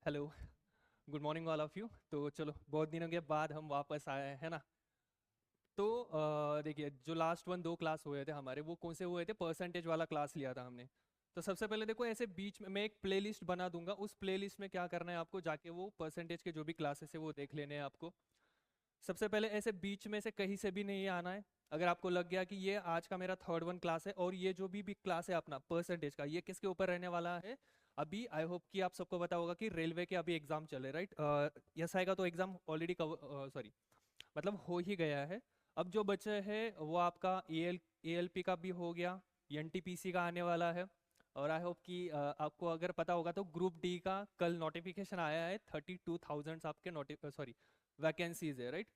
Hello, good morning all of you. तो चलो, बहुत दिनों के बाद हम वापस आए हैं ना। तो देखिए, जो लास्ट दो क्लास हुए थे हमारे, वो कौन से हुए थे? परसेंटेज वाला क्लास लिया था हमने। तो सबसे पहले देखो, ऐसे बीच में मैं एक प्लेलिस्ट बना दूंगा। उस प्लेलिस्ट में क्या करना है आपको, जाके वो परसेंटेज के जो भी क्लासेस है वो देख लेने हैं आपको। सबसे पहले ऐसे बीच में से कहीं से भी नहीं आना है। अगर आपको लग गया कि ये आज का मेरा थर्ड वन क्लास है और ये जो भी क्लास है अपना परसेंटेज का, ये किसके ऊपर रहने वाला है? अभी आई होप कि आप सबको पता होगा कि रेलवे के अभी एग्जाम चले, राइट? यस आएगा तो एग्जाम ऑलरेडी सॉरी, मतलब हो ही गया है। अब जो बचे हैं वो आपका एएलपी का भी हो गया, एनटीपीसी का आने वाला है। और आई होप कि आपको अगर पता होगा तो ग्रुप डी का कल नोटिफिकेशन आया है। 32,000 आपके वैकेंसीज है, राइट?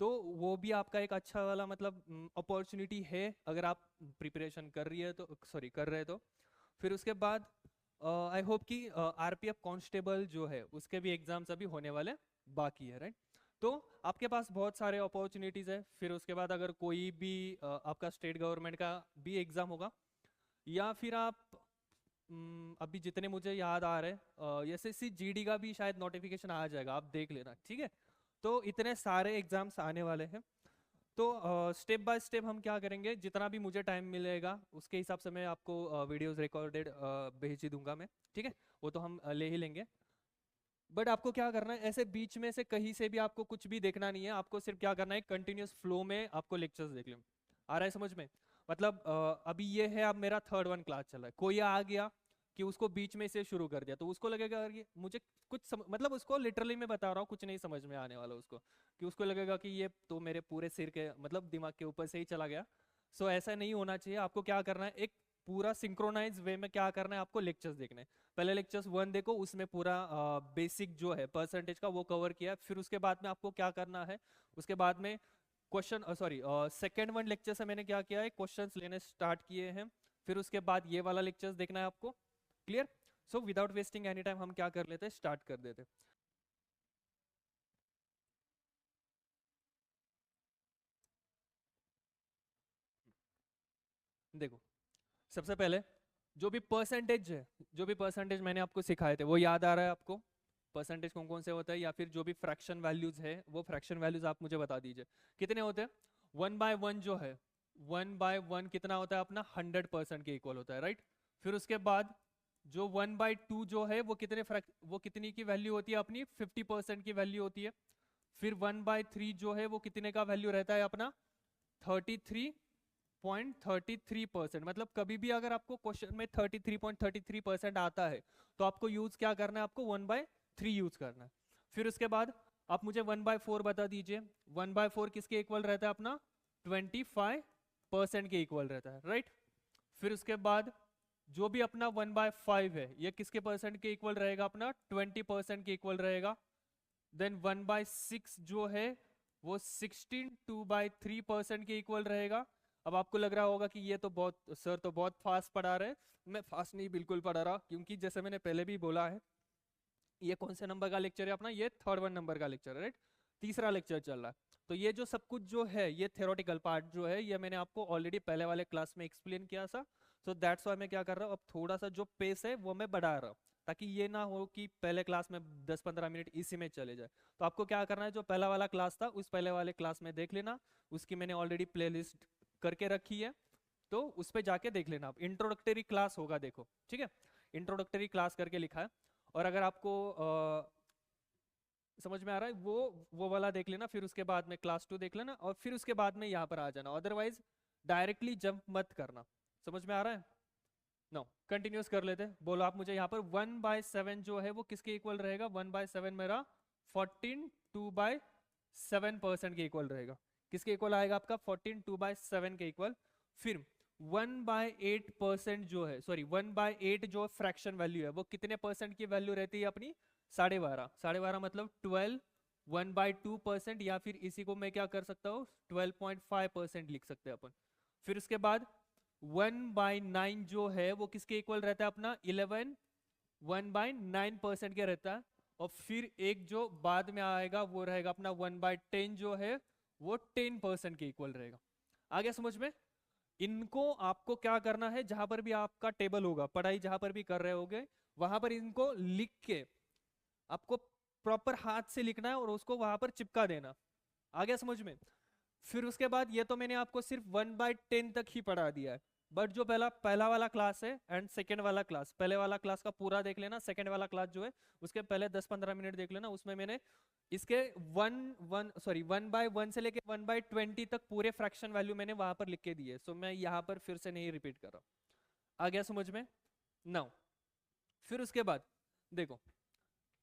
तो वो भी आपका एक अच्छा वाला मतलब अपॉर्चुनिटी है, अगर आप प्रिपरेशन कर रही है तो, सॉरी कर रहे हैं तो। फिर उसके बाद आई होप कि आरपीएफ कांस्टेबल जो है उसके भी एग्जाम्स अभी होने वाले बाकी है, राइट? तो आपके पास बहुत सारे अपॉर्चुनिटीज़ है। फिर उसके बाद अगर कोई भी आपका स्टेट गवर्नमेंट का भी एग्ज़ाम होगा, या फिर आप अभी जितने मुझे याद आ रहे हैं एसएससी जीडी का भी शायद नोटिफिकेशन आ जाएगा, आप देख लेना, ठीक है? तो इतने सारे एग्जाम्स आने वाले हैं। तो स्टेप बाय स्टेप हम क्या करेंगे, जितना भी मुझे टाइम मिलेगा उसके हिसाब से मैं आपको वीडियोस रिकॉर्डेड भेज ही दूंगा मैं, ठीक है? वो तो हम ले ही लेंगे। बट आपको क्या करना है, ऐसे बीच में से कहीं से भी आपको कुछ भी देखना नहीं है। आपको सिर्फ क्या करना है, कंटिन्यूस फ्लो में आपको लेक्चर्स देख लें। आ रहा है समझ में? मतलब अभी ये है, अब मेरा थर्ड वन क्लास चल रहा है, कोई आ गया कि उसको बीच में से शुरू कर दिया तो उसको लगेगा यार ये मुझे मतलब उसको लिटरली मैं बता रहा हूँ, कुछ नहीं समझ में आने वाला उसको। कि उसको लगेगा कि ये तो मेरे पूरे सिर के मतलब दिमाग के ऊपर से ही चला गया। सो ऐसा नहीं होना चाहिए। आपको क्या करना है, एक पूरा सिंक्रोनाइज वे में क्या करना है, आपको लेक्चर्स देखने हैं। पहले लेक्चर्स वन देखो, उसमें पूरा बेसिक जो है परसेंटेज का वो कवर किया है। फिर उसके बाद में आपको क्या करना है, उसके बाद में question sorry second one lecture से मैंने क्या किया है, क्वेश्चंस लेने स्टार्ट किए हैं। फिर उसके बाद ये वाला लेक्चर्स देखना है आपको। Clear? So without wasting any time हम क्या कर लेते हैं, स्टार्ट कर देते हैं। देखो, सबसे पहले जो भी परसेंटेज है, जो भी परसेंटेज मैंने आपको सिखाए थे वो याद आ रहा है आपको? परसेंटेज कौन कौन से होता है, या फिर जो भी फ्रैक्शन वैल्यूज है वो फ्रैक्शन वैल्यूज आप मुझे बता दीजिए कितने होते हैं। वन बाय वन जो है, वन बाय वन कितना होता है अपना? 100% के इक्वल होता है, राइट? फिर उसके बाद जो वन बाय टू जो है वो वो कितनी की वैल्यू होती है अपनी? 50% की वैल्यू होती है। फिर वन बाय थ्री जो है वो कितने का वैल्यू रहता है अपना? 33.33%। मतलब कभी भी अगर आपको क्वेश्चन में 33.33% आता है तो आपको यूज क्या करना है, आपको वन बाय थ्री यूज करना है। फिर उसके बाद आप मुझे वन बाय फोर बता दीजिए। वन बाय फोर किसके इक्वल रहता है अपना? 25% के इक्वल रहता है, राइट? फिर उसके बाद जो भी अपना वन बाय फाइव है ये किसके परसेंट के इक्वल रहेगा अपना? 20% के इक्वल रहेगा। देन वन बाय सिक्स जो है वो 16 2/3% के इक्वल रहेगा। अब आपको लग रहा होगा कि ये तो बहुत, सर तो बहुत फास्ट पढ़ा रहे हैं। मैं फास्ट नहीं बिल्कुल पढ़ा रहा, क्योंकि जैसे मैंने पहले भी बोला है, ये कौन से नंबर का लेक्चर है अपना? ये थर्ड वन नंबर का लेक्चर है, राइट? तीसरा लेक्चर चल रहा है। तो ये जो सब कुछ जो है, ये थ्योरेटिकल पार्ट जो है, ये मैंने आपको ऑलरेडी पहले वाले क्लास में एक्सप्लेन किया था। सो दैट्स वाई मैं क्या कर रहा हूँ, अब थोड़ा सा जो पेस है वो मैं बढ़ा रहा हूँ, ताकि ये ना हो कि पहले क्लास में 10-15 मिनट इसी में चले जाए। तो आपको क्या करना है, जो पहला वाला क्लास था उस पहले वाले क्लास में देख लेना। उसकी मैंने ऑलरेडी प्लेलिस्ट करके रखी है, तो उस पर जाके देख लेना। आप इंट्रोडक्टरी क्लास होगा, देखो, ठीक है? इंट्रोडक्टरी क्लास करके लिखा है। और अगर आपको समझ में आ रहा है, वो वाला देख लेना। फिर उसके बाद में क्लास टू देख लेना, और फिर उसके बाद में यहाँ पर आ जाना। अदरवाइज डायरेक्टली जंप मत करना। समझ में आ रहा है? नो, कंटिन्यूस कर लेते हैं। बोलो आप मुझे यहाँ पर, 1/7 जो है वो किसके इक्वल रहेगा? 1/7 मेरा 14 2/7% के इक्वल रहेगा। किसके इक्वल आएगा आपका? 14 2/7 के इक्वल। फिर 1/8% जो है, सॉरी 1/8 जो फ्रैक्शन वैल्यू है, वो कितने परसेंट की वैल्यू रहती है अपनी? 12.5। 12.5 मतलब 12। 1/2%, या फिर इसी को मैं क्या कर सकता हूँ, 12.5% लिख सकते हैं अपन। फिर उसके बाद 1/9 जो है वो किसके इक्वल रहता है अपना? 11। 1/9% के रहता है। और फिर एक जो बाद में आएगा वो रहेगा अपना 1/10 जो है वो 10% के इक्वल रहेगा। आ गया समझ में? इनको आपको क्या करना है, जहां पर भी आपका टेबल होगा, पढ़ाई जहां पर भी कर रहे होगे, वहां पर इनको लिख के आपको प्रॉपर हाथ से लिखना है और उसको वहां पर चिपका देना। आ गया समझ में? फिर उसके बाद ये तो मैंने आपको सिर्फ 1/10 तक ही पढ़ा दिया है, बट जो पहला पहला वाला क्लास है एंड सेकेंड वाला क्लास, पहले वाला क्लास का पूरा देख लेना, सेकेंड वाला क्लास जो है उसके पहले 10-15 मिनट देख लेना। उसमें मैंने इसके 1/1 से लेके 1/20 तक पूरे फ्रैक्शन वैल्यू मैंने वहां पर लिख के दिए, सो मैं यहाँ पर फिर से नहीं रिपीट कर रहा हूँ। आ गया समझ में? नाउ फिर उसके बाद देखो,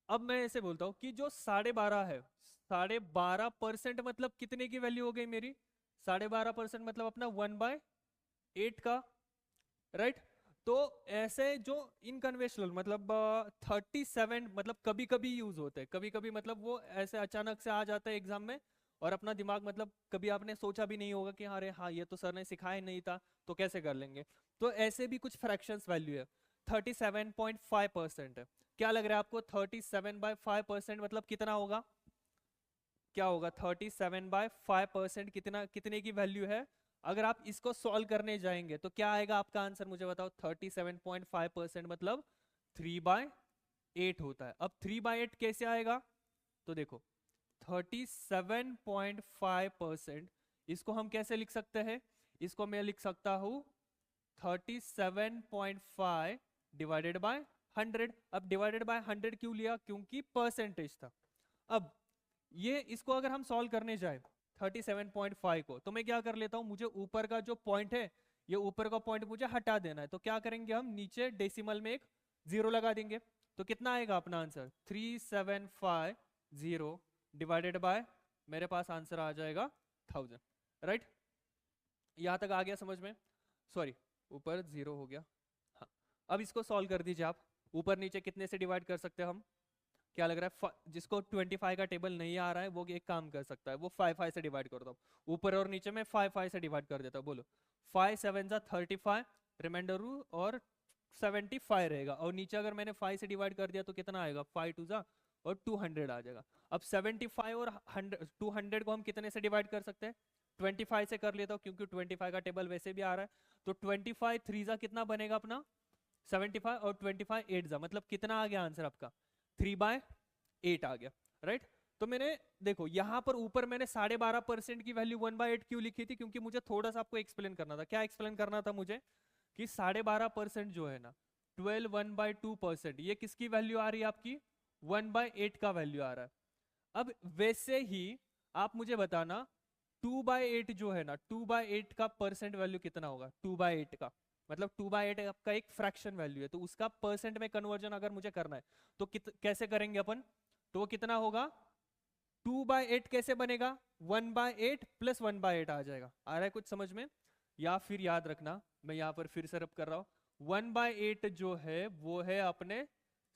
अब मैं ऐसे बोलता हूँ कि जो 12.5 है, 12.5% मतलब कितने की वैल्यू हो गई मेरी? 12.5% मतलब अपना 1/8 का, राइट? तो ऐसे जो इनकन्वेंशनल मतलब 37 मतलब कभी कभी यूज होते हैं, कभी कभी मतलब वो ऐसे अचानक से आ जाता है एग्जाम में, और अपना दिमाग मतलब कभी आपने सोचा भी नहीं होगा कि अरे हाँ ये तो सर ने सिखाया नहीं था तो कैसे कर लेंगे। तो ऐसे भी कुछ फ्रैक्शंस वैल्यू है, 37.5% है। क्या लग रहा है आपको 37/5% मतलब कितना होगा? क्या होगा 37/5% कितना, कितने की वैल्यू है? अगर आप इसको सॉल्व करने जाएंगे तो क्या आएगा आपका आंसर मुझे बताओ? 37.5% मतलब 3/8 होता है। अब 3/8 कैसे आएगा? तो देखो 37.5% इसको हम कैसे लिख सकते हैं? इसको मैं लिख सकता हूं 37.5 डिवाइडेड बाय 100। अब डिवाइडेड बाय 100 क्यों लिया? क्योंकि परसेंटेज था। अब ये इसको अगर हम सॉल्व करने जाए 37.5 को, तो मैं क्या कर लेता हूं, मुझे ऊपर का जो पॉइंट है, ये ऊपर का पॉइंट मुझे हटा देना है, तो क्या करेंगे हम, नीचे डेसिमल में एक 0 लगा देंगे। तो कितना आएगा अपना आंसर? 3750 डिवाइडेड बाय, मेरे पास आंसर आ जाएगा 1000, राइट? यहां तक आ गया समझ में? सॉरी, ऊपर 0 हो गया। हाँ, अब इसको सॉल्व कर दीजिए आप। ऊपर नीचे कितने से डिवाइड कर सकते हैं हम? क्या लग रहा है? जिसको 25 का टेबल नहीं आ रहा है वो एक काम कर सकता है, वो 5 से डिवाइड कर दो। ऊपर और नीचे में 5 से डिवाइड कर देता हूँ। बोलो 5 7 जा 35, रिमाइंडर रू और 75 रहेगा, और नीचे अगर मैंने 5 से डिवाइड कर दिया तो कितना आएगा? 5 2 जा और 200 आ जाएगा। अब 75 और 200 को हम कितने से डिवाइड कर सकते हैं? 25 से कर लेता हूँ, क्योंकि 25 का टेबल वैसे भी आ रहा है। तो 25 3 जा कितना बनेगा अपना? 75, और 25 8 जा मतलब कितना आ गया आंसर आपका? 3/8 आ गया, राइट? तो मैंने देखो यहाँ पर ऊपर मैंने 12.5% की वैल्यू 1/8 क्यों लिखी थी? क्योंकि मुझे थोड़ा सा आपको एक्सप्लेन करना था। क्या एक्सप्लेन करना था मुझे? कि 12.5% जो है ना, 12 1/2%, ये किसकी वैल्यू आ रही है आपकी? 1/8 का वैल्यू आ रहा है। अब वैसे ही आप मुझे बताना 2/8 जो है ना, 2/8 का परसेंट वैल्यू कितना होगा? 2/8 का मतलब 2/8 आपका एक फ्रैक्शन वैल्यू है, तो उसका परसेंट में कन्वर्जन अगर मुझे करना है तो कैसे करेंगे अपन? तो वो कितना होगा? 2/8 कैसे बनेगा? 1/8 प्लस 1/8 आ जाएगा। आ रहा है कुछ समझ में? या फिर याद रखना, मैं यहाँ पर फिर से रब कर रहा हूँ, 1/8 जो है वो है अपने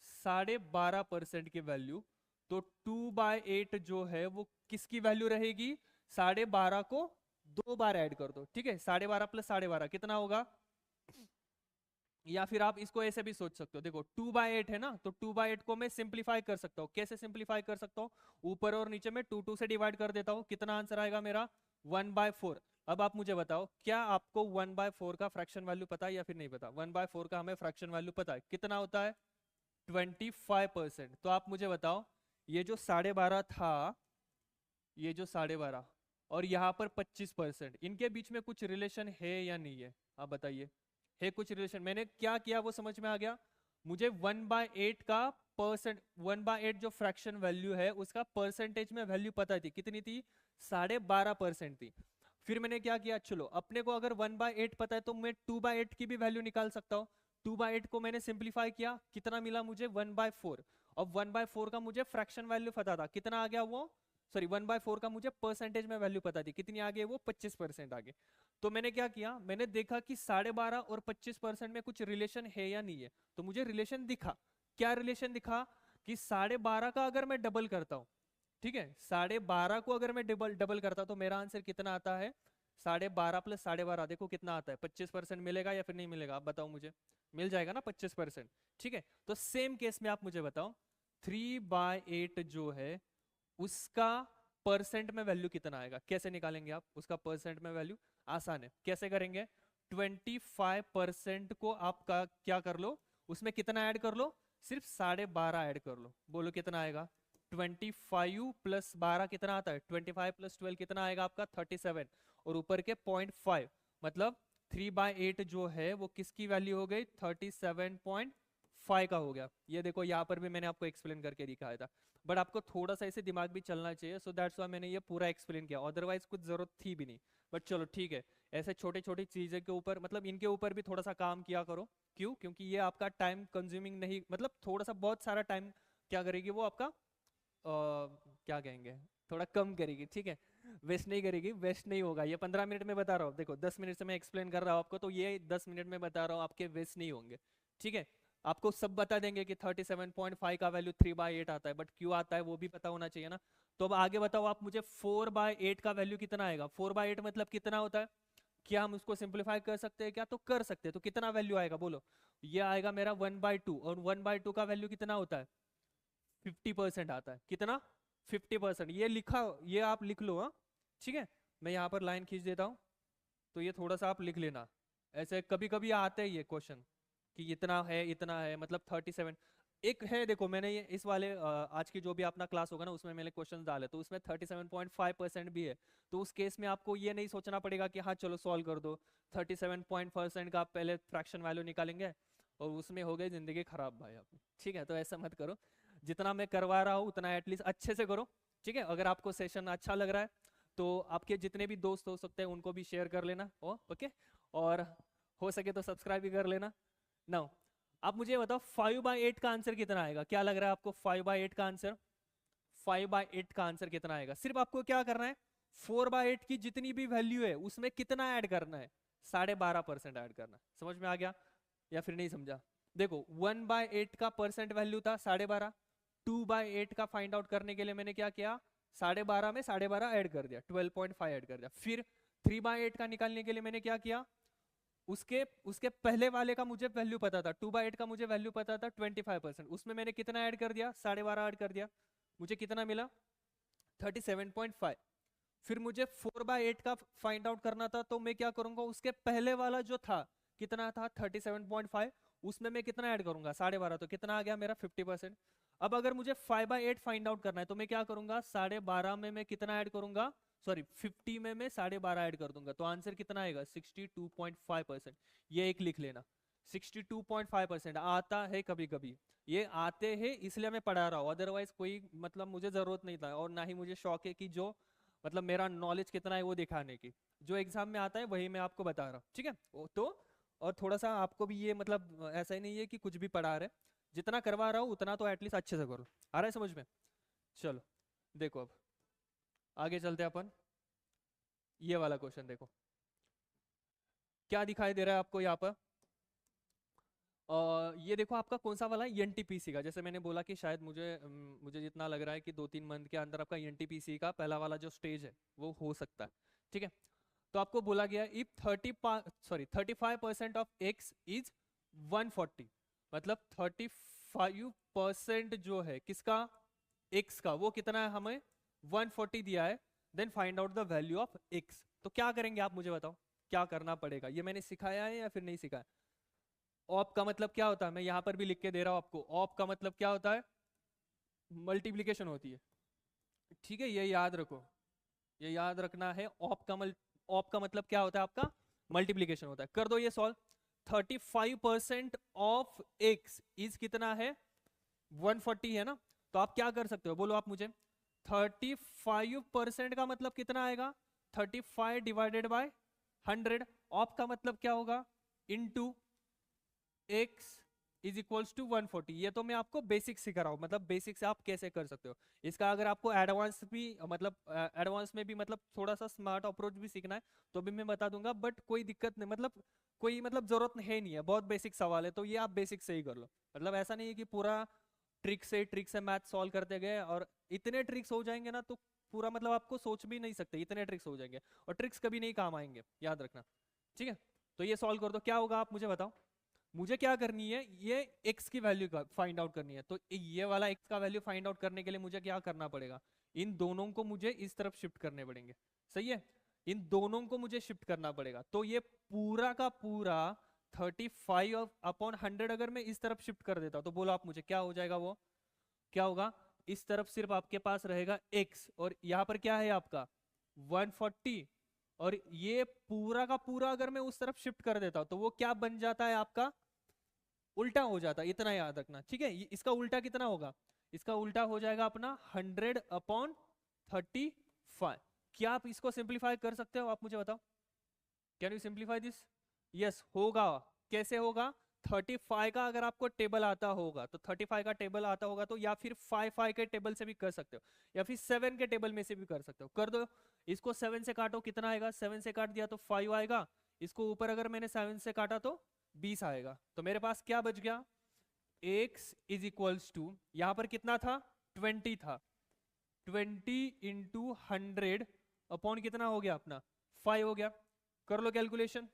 12.5% की वैल्यू। तो 2/8 जो है वो किसकी वैल्यू रहेगी? 12.5 को 2 बार ऐड कर दो, ठीक है? 12.5 प्लस 12.5 कितना होगा? या फिर आप इसको ऐसे भी सोच सकते हो, देखो 2/8 है ना, तो 2/8 को मैं सिंप्लीफाई कर सकता हूँ। कैसे सिंप्लीफाई कर सकता हूँ? ऊपर और नीचे में 2 से डिवाइड कर देता हूँ। कितना आंसर आएगा मेरा? 1/4। अब आप मुझे बताओ, क्या आपको 1/4 का फ्रैक्शन वैल्यू पता है या फिर नहीं पता? 1/4 का हमें फ्रैक्शन वैल्यू पता है, कितना होता है? 25%। तो आप मुझे बताओ, ये जो 12.5 था, ये जो 12.5 और यहाँ पर 25%, इनके बीच में कुछ रिलेशन है या नहीं है? आप बताइए, है कुछ रिलेशन? मैंने क्या किया वो समझ में आ गया? मुझे 1/8 का परसेंट, 1/8 जो फ्रैक्शन वैल्यू है उसका परसेंटेज में वैल्यू पता थी, कितनी थी? 12.5% थी। फिर मैंने क्या किया, चलो अपने को अगर 1/8 पता है तो मैं 2/8 की भी वैल्यू निकाल सकता हूँ। 2/8 को मैंने सिंप्लीफाई किया, कितना मिला मुझे? 1/4। और 1/4 का मुझे फ्रैक्शन वैल्यू पता था, कितना आ गया वो? सॉरी, 1/4 का मुझे परसेंटेज में वैल्यू पता थी, कितनी आ गई वो? 25% आ गई। तो मैंने क्या किया, मैंने देखा कि 12.5 और 25% में कुछ रिलेशन है या नहीं है, तो मुझे रिलेशन दिखा। क्या रिलेशन दिखा? कि 12.5 का अगर मैं डबल करता हूँ, ठीक है, 12.5 को अगर मैं डबल डबल करता तो मेरा आंसर कितना आता है? 12.5 प्लस 12.5 देखो कितना आता है? 25% मिलेगा या फिर नहीं मिलेगा? आप बताओ मुझे। मिल जाएगा ना 25%, ठीक है? तो सेम केस में आप मुझे बताओ 3/8 जो है उसका परसेंट में वैल्यू कितना आएगा? कैसे निकालेंगे आप उसका परसेंट में वैल्यू? आसान है, कैसे करेंगे? 25% को आप क्या कर लो, उसमें कितना ऐड कर लो? सिर्फ 12.5 ऐड कर लो, बोलो कितना आएगा? 25 प्लस 12 कितना आता है? 25 प्लस 12 कितना आएगा आपका? 37, और ऊपर के 0.5, मतलब 3/8 जो है वो किसकी वैल्यू हो गई? 37.5 का हो गया। ये देखो यहाँ पर भी मैंने आपको एक्सप्लेन करके दिखाया था, बट आपको थोड़ा सा इसे दिमाग भी चलना चाहिए, सो दैट्स व्हाई मैंने ये पूरा एक्सप्लेन किया, अदरवाइज कुछ जरूरत थी भी नहीं। बट चलो ठीक है, ऐसे छोटी छोटी चीजें के ऊपर मतलब इनके ऊपर भी थोड़ा सा काम किया करो। क्यों? क्योंकि ये आपका टाइम कंज्यूमिंग नहीं, मतलब थोड़ा सा बहुत सारा टाइम क्या करेगी वो आपका, क्या कहेंगे, थोड़ा कम करेगी, ठीक है? वेस्ट नहीं करेगी, वेस्ट नहीं होगा। ये 15 मिनट में बता रहा हूँ, देखो 10 मिनट से मैं एक्सप्लेन कर रहा हूँ आपको, तो ये 10 मिनट में बता रहा हूँ, आपके वेस्ट नहीं होंगे, ठीक है? आपको सब बता देंगे कि 37.5 का वैल्यू 3/8 आता है, बट क्यों आता है वो भी पता होना चाहिए ना। तो अब आगे बताओ आप मुझे, 4/8 का वैल्यू कितना आएगा? 4/8 मतलब कितना होता है? क्या हम उसको सिंप्लीफाई कर सकते हैं क्या? तो कर सकते हैं। तो कितना वैल्यू आएगा बोलो? ये आएगा मेरा 1/2, और 1/2 का वैल्यू कितना होता है? 50% आता है। कितना? 50%। ये लिखा, ये आप लिख लो, हाँ ठीक है। मैं यहाँ पर लाइन खींच देता हूँ, तो ये थोड़ा सा आप लिख लेना। ऐसे कभी कभी आते हैं ये क्वेश्चन कि इतना है मतलब 37। एक है देखो, मैंने ये इस वाले आज की जो भी अपना क्लास होगा ना उसमें मैंने क्वेश्चन डाले, तो उसमें 37.5% भी है। तो उस केस में आपको ये नहीं सोचना पड़ेगा कि हाँ चलो सॉल्व कर दो, 37% का आप पहले फ्रैक्शन वैल्यू निकालेंगे और उसमें हो गई जिंदगी खराब भाई आपकी, ठीक है? तो ऐसा मत करो, जितना मैं करवा रहा हूँ उतना एटलीस्ट अच्छे से करो, ठीक है? अगर आपको सेशन अच्छा लग रहा है तो आपके जितने भी दोस्त हो सकते हैं उनको भी शेयर कर लेना, ओके? और हो सके तो सब्सक्राइब भी कर लेना। नाउ आप मुझे बताओ 5/8 का आंसर कितना आएगा? क्या लग रहा है आपको 5/8 का आंसर? 5/8 का आंसर कितना आएगा? सिर्फ आपको क्या करना है, 4/8 की जितनी भी वैल्यू है उसमें कितना ऐड करना है? 12.5% ऐड करना है। समझ में आ गया या फिर नहीं समझा? देखो 1/8 का परसेंट वैल्यू था 12.5, 2/8 का फाइंड आउट करने के लिए मैंने क्या किया, 12.5 में 12.5 ऐड कर दिया, 12.5 ऐड कर दिया। फिर 3/8 का निकालने के लिए मैंने क्या किया, उसके उसके पहले वाले का मुझे वैल्यू पता था, 2/8 का मुझे वैल्यू पता था 25%, उसमें मैंने कितना ऐड कर दिया, 12.5 ऐड कर दिया, मुझे कितना मिला, 37.5। फिर मुझे 4/8 का फाइंड आउट करना था, तो मैं क्या करूंगा, उसके पहले वाला जो था कितना था 37.5, उसमें मैं कितना ऐड करूंगा 12.5, तो कितना आ गया मेरा 50%। अब अगर मुझे 5/8 फाइंड आउट करना है तो मैं क्या करूंगा, 12.5 में मैं कितना ऐड करूंगा, सॉरी 50 में मैं 12.5 ऐड कर दूंगा, तो आंसर कितना आएगा 62.5%। ये एक लिख लेना, 62.5% आता है। कभी कभी ये आते हैं इसलिए मैं पढ़ा रहा हूँ, अदरवाइज कोई मतलब मुझे जरूरत नहीं था, और ना ही मुझे शौक है कि जो मतलब मेरा नॉलेज कितना है वो दिखाने की, जो एग्जाम में आता है वही मैं आपको बता रहा हूँ, ठीक है? तो और थोड़ा सा आपको भी ये मतलब ऐसा ही नहीं है कि कुछ भी पढ़ा रहे, जितना करवा रहा हूँ उतना तो एटलीस्ट अच्छे से करो। आ रहा है समझ में? चलो देखो अब आगे चलते हैं अपन। ये वाला क्वेश्चन देखो, क्या दिखाई दे रहा है आपको यहाँ पर? ये देखो आपका कौन सा वाला है, एनटीपीसी का। जैसे मैंने बोला कि शायद मुझे जितना लग रहा है कि 2-3 मंथ के अंदर आपका एनटीपीसी का पहला वाला जो स्टेज है वो हो सकता है, ठीक है? तो आपको बोला गया इफ 35% ऑफ एक्स इज 140, मतलब 35% जो है किसका, एक्स का, वो कितना है हमें 140 दिया है, then find out the value of X. तो क्या करेंगे आप मुझे बताओ, क्या करना पड़ेगा? ये मैंने सिखाया है या फिर नहीं सिखाया? ऑप का मतलब क्या होता है, मैं यहाँ पर भी लिख के दे रहा हूँ आपको, ऑप का मतलब क्या होता है, मल्टीप्लीकेशन होती है, ठीक है? ये याद रखो, ये याद रखना है। ऑप का मतलब क्या होता है आपका, मल्टीप्लीकेशन होता है। कर दो ये सॉल्व। 35% ऑफ एक्स इज कितना है, 140 है ना? तो आप क्या कर सकते हो बोलो आप मुझे, 35% का मतलब कितना आएगा, 35 डिवाइडेड बाय 100। ऑफ का मतलब क्या होगा, into x is equals to 140। ये तो मैं आपको बेसिक सिखा रहा हूँ, मतलब बेसिक से आप कैसे कर सकते हो। इसका अगर आपको एडवांस भी मतलब एडवांस में भी मतलब थोड़ा सा स्मार्ट अप्रोच भी सीखना है तो भी मैं बता दूंगा, बट कोई दिक्कत नहीं, मतलब कोई मतलब जरूरत है नहीं है, बहुत बेसिक सवाल है, तो ये आप बेसिक से ही कर लो। मतलब ऐसा नहीं है कि पूरा ट्रिक से मैथ सॉल्व करते गए और इतने ट्रिक्स हो जाएंगे ना तो पूरा मतलब आपको सोच भी नहीं सकते, इतने ट्रिक्स हो जाएंगे और ट्रिक्स कभी नहीं काम आएंगे, याद रखना, ठीक है? तो ये सॉल्व कर दो, क्या होगा आप मुझे बताओ। मुझे क्या करनी है, ये x की वैल्यू का फाइंड आउट करनी है, तो ये वाला x का वैल्यू फाइंड आउट करने के लिए मुझे क्या करना पड़ेगा, इन दोनों को मुझे इस तरफ शिफ्ट करने पड़ेंगे, सही है? इन दोनों को मुझे शिफ्ट करना पड़ेगा, तो ये पूरा का पूरा 35/100 अगर मैं इस तरफ शिफ्ट कर देता हूँ तो बोलो आप मुझे क्या हो जाएगा, वो क्या होगा? इस तरफ सिर्फ आपके पास रहेगा x, और यहाँ पर क्या है आपका 140, और ये पूरा का पूरा अगर मैं उस तरफ शिफ्ट कर देता हूँ तो वो क्या बन जाता है आपका? उल्टा हो जाता है, इतना याद रखना, ठीक है? इसका उल्टा कितना होगा? इसका उल्टा हो जाएगा अपना 100/35। क्या आप इसको सिंप्लीफाई कर सकते हो? आप मुझे बताओ, can you simplify this? Yes होगा। कैसे होगा? 35 का अगर आपको टेबल आता होगा तो 35 का टेबल आता होगा तो, या फिर 5 के टेबल से भी कर सकते हो, या फिर 7 के टेबल में से भी कर सकते हो। कर दो इसको, 7 से काटो, कितना आएगा? 7 से काट दिया तो 5 आएगा। इसको ऊपर अगर मैंने 7 से काटा तो 20 आएगा। तो मेरे पास क्या बच गया? x इज इक्वल्स टू, यहां पर कितना था? 20 था। 20 इंटू 100 अपॉन कितना हो गया अपना? 5 हो गया। कर लो कैलकुलेशन,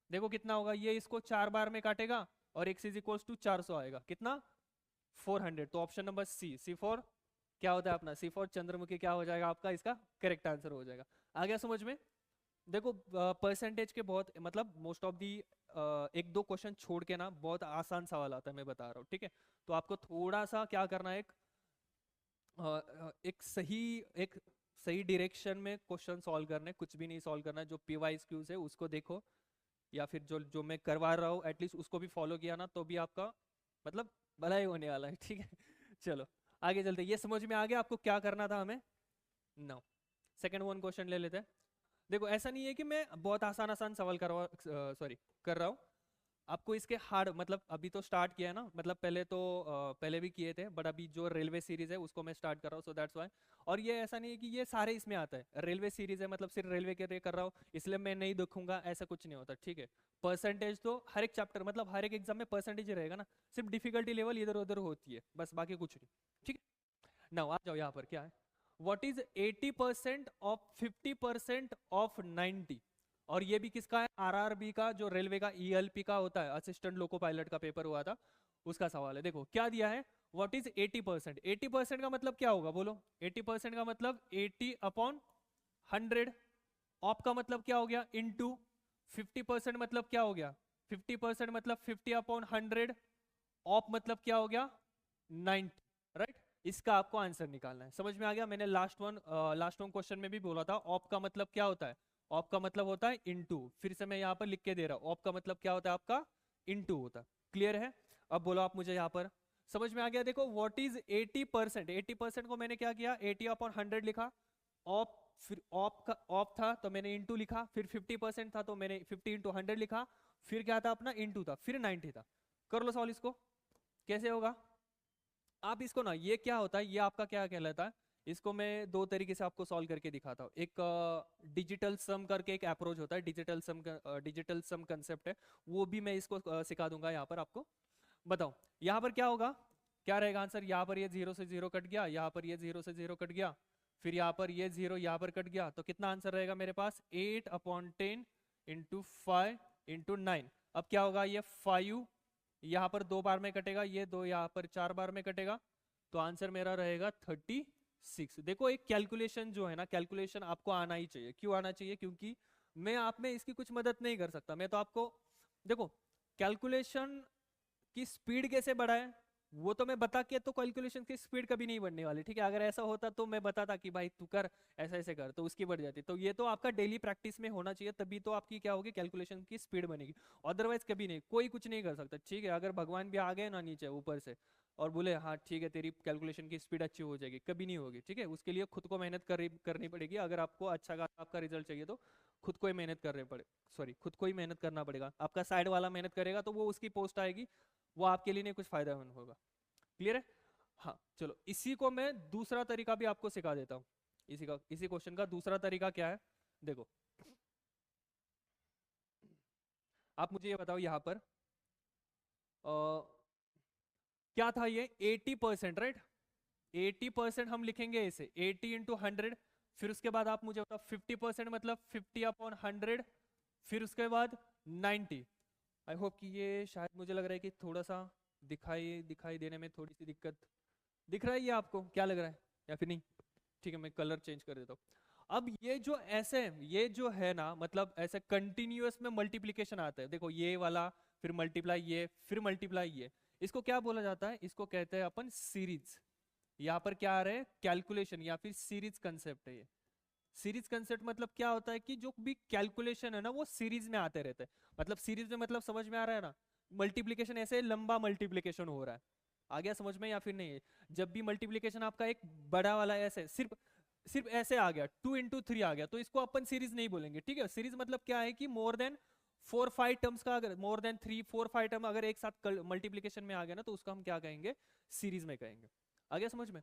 देखो कितना होगा। ये इसको 4 बार में काटेगा और x इज इक्वल्स टू 400 आएगा। कितना? 400। तो ऑप्शन नंबर C4 क्या होता है अपना? C4 चंद्रमुखी क्या हो जाएगा आपका? इसका करेक्ट आंसर हो जाएगा। आ गया समझ में? देखो परसेंटेज के बहुत मतलब मोस्ट ऑफ दी एक दो क्वेश्चन छोड़ के ना बहुत आसान सवाल आता है, मैं बता रहा हूँ, ठीक है? तो आपको थोड़ा सा क्या करना है, एक सही डायरेक्शन में क्वेश्चन सॉल्व करने, कुछ भी नहीं सॉल्व करना है। जो PYQs है उसको देखो, या फिर जो जो मैं करवा रहा हूँ एटलीस्ट उसको भी फॉलो किया ना तो भी आपका मतलब भला ही होने वाला है, ठीक है? चलो आगे चलते। ये समझ में आ गया आपको क्या करना था हमें? नो, सेकंड वन क्वेश्चन ले लेते हैं। देखो ऐसा नहीं है कि मैं बहुत आसान आसान सवाल कर रहा हूँ आपको। इसके हार्ड मतलब अभी तो स्टार्ट किया है ना, मतलब पहले भी किए थे, बट अभी जो रेलवे सीरीज है उसको मैं स्टार्ट कर रहा हूँ, सो दैट्स वाई। और ये ऐसा नहीं है कि ये सारे इसमें आता है, रेलवे सीरीज है मतलब सिर्फ रेलवे के लिए कर रहा हूँ इसलिए मैं नहीं देखूंगा, ऐसा कुछ नहीं होता, ठीक है? परसेंटेज तो हर एक चैप्टर मतलब हर एक एग्जाम में परसेंटेज ही रहेगा ना, सिर्फ डिफिकल्टी लेवल इधर उधर होती है बस, बाकी कुछ नहीं, ठीक है? ना आ जाओ यहाँ पर क्या है, व्हाट इज 80% ऑफ 50% ऑफ 90? और ये भी किसका है? RRB का, जो रेलवे का ELP का होता है, असिस्टेंट लोको पायलट का पेपर हुआ था उसका सवाल है। देखो क्या दिया है, व्हाट इज 80%? 80% का मतलब क्या होगा बोलो? 80% का मतलब 80/100। ऑफ का मतलब क्या हो गया? इनटू। 50% मतलब क्या हो गया? 50% मतलब 50/100। ऑफ मतलब क्या हो गया? 90, राइट? इसका आपको आंसर निकालना है। समझ में आ गया? मैंने लास्ट वन क्वेश्चन में भी बोला था ऑफ का मतलब क्या होता है। ऑफ का मतलब होता है इनटू। फिर से मैं यहाँ पर लिख के दे रहा हूँ, ऑफ का मतलब क्या होता है आपका? इनटू होता है। क्लियर है? अब बोलो आप मुझे यहाँ पर, समझ में आ गया? देखो व्हाट इज 80%? 80% को मैंने क्या किया? 80/100 लिखा। ऑफ, फिर ऑफ का ऑफ था तो मैंने इनटू लिखा, फिर 50% था तो मैंने 50/100 लिखा, फिर क्या था अपना? इनटू था, फिर 90 था। कर लो सॉल्व इसको, कैसे होगा? आप इसको ना, ये क्या होता है, ये आपका क्या कहलाता है, इसको मैं दो तरीके से आपको सॉल्व करके दिखाता हूँ। एक डिजिटल सम करके एक अप्रोच होता है, डिजिटल सम कंसेप्ट है, वो भी मैं इसको सिखा दूंगा यहाँ पर आपको। बताओ यहाँ पर क्या होगा, क्या रहेगा आंसर? यहाँ पर ये 0 से 0 कट गया, यहाँ पर ये 0 से 0 कट गया, फिर यहाँ पर ये 0 यहाँ पर कट गया, तो कितना आंसर रहेगा मेरे पास? 8/10 इंटू 5 इंटू 9। अब क्या होगा, ये 5 यहाँ पर 2 बार में कटेगा, ये 2 यहाँ पर 4 बार में कटेगा, तो आंसर मेरा रहेगा 36। देखो एक कैलकुलेशन जो है ना, कैलकुलेशन आपको आना ही चाहिए। क्यों आना चाहिए? क्योंकि मैं आप में इसकी कुछ मदद नहीं कर सकता, मैं तो आपको देखो कैलकुलेशन की स्पीड कैसे बढ़ाए वो तो मैं बता के, तो कैलकुलेशन की स्पीड कभी नहीं बढ़ने वाली, ठीक है? अगर ऐसा होता तो मैं बताता कि भाई तू कर, ऐसा ऐसे कर, तो उसकी बढ़ जाती। तो ये तो आपका डेली प्रैक्टिस में होना चाहिए, तभी तो आपकी क्या होगी, कैलकुलेशन की स्पीड बनेगी। अदरवाइज कभी नहीं, कोई कुछ नहीं कर सकता, ठीक है? अगर भगवान भी आ गए ना नीचे ऊपर से और बोले हाँ ठीक है तेरी कैलकुलेशन की स्पीड अच्छी हो जाएगी, कभी नहीं होगी, ठीक है? उसके लिए खुद को मेहनत करनी पड़ेगी। अगर आपको अच्छा आपका रिजल्ट चाहिए तो खुद को ही मेहनत करने पड़े खुद को ही मेहनत करना पड़ेगा। आपका साइड वाला मेहनत करेगा तो वो उसकी पोस्ट आएगी, वो आपके लिए नहीं कुछ फायदा होगा। क्लियर है? हाँ चलो, इसी को मैं दूसरा तरीका भी आपको सिखा देता हूँ। इसी क्वेश्चन का दूसरा तरीका क्या है, देखो आप मुझे ये बताओ यहाँ पर क्या था ये 80%, राइट? 80% हम लिखेंगे इसे 80 इंटू 100। फिर उसके बाद आप मुझे बताओ 50% मतलब 50/100। फिर उसके बाद 90। आई होप कि ये शायद मुझे लग रहा है कि थोड़ा सा दिखाई देने में थोड़ी सी दिक्कत दिख रहा है। ये आपको क्या लग रहा है या फिर नहीं? ठीक है मैं कलर चेंज कर देता हूँ। अब ये जो ऐसे ये जो है ना, मतलब ऐसे कंटिन्यूअस में मल्टीप्लिकेशन आता है, देखो ये वाला फिर मल्टीप्लाई ये, फिर मल्टीप्लाई ये। इसको क्या बोला जाता है? इसको कहते हैं अपन सीरीज। यहाँ पर क्या आ रहा है? कैलकुलेशन या फिर सीरीज कंसेप्ट है ये। सीरीज कंसेप्ट मतलब क्या होता है कि जो भी कैलकुलेशन है ना वो सीरीज में आते रहते हैं। मतलब सीरीज में मतलब समझ में आ रहा है ना? मल्टीप्लिकेशन ऐसे लंबा मल्टीप्लिकेशन हो रहा है, आ गया समझ में या फिर नहीं? जब भी मल्टीप्लिकेशन आपका एक बड़ा वाला ऐसे सिर्फ सिर्फ ऐसे आ गया, 2 into 3 आ गया, तो इसको अपन सीरीज नहीं बोलेंगे, ठीक है? सीरीज मतलब क्या है कि मोर देन 4-5 टर्म्स का, अगर मोर देन 3-4-5 टर्म अगर एक साथ मल्टीप्लिकेशन में आ गया ना, तो उसको हम क्या कहेंगे? सीरीज में कहेंगे। आ गया समझ में?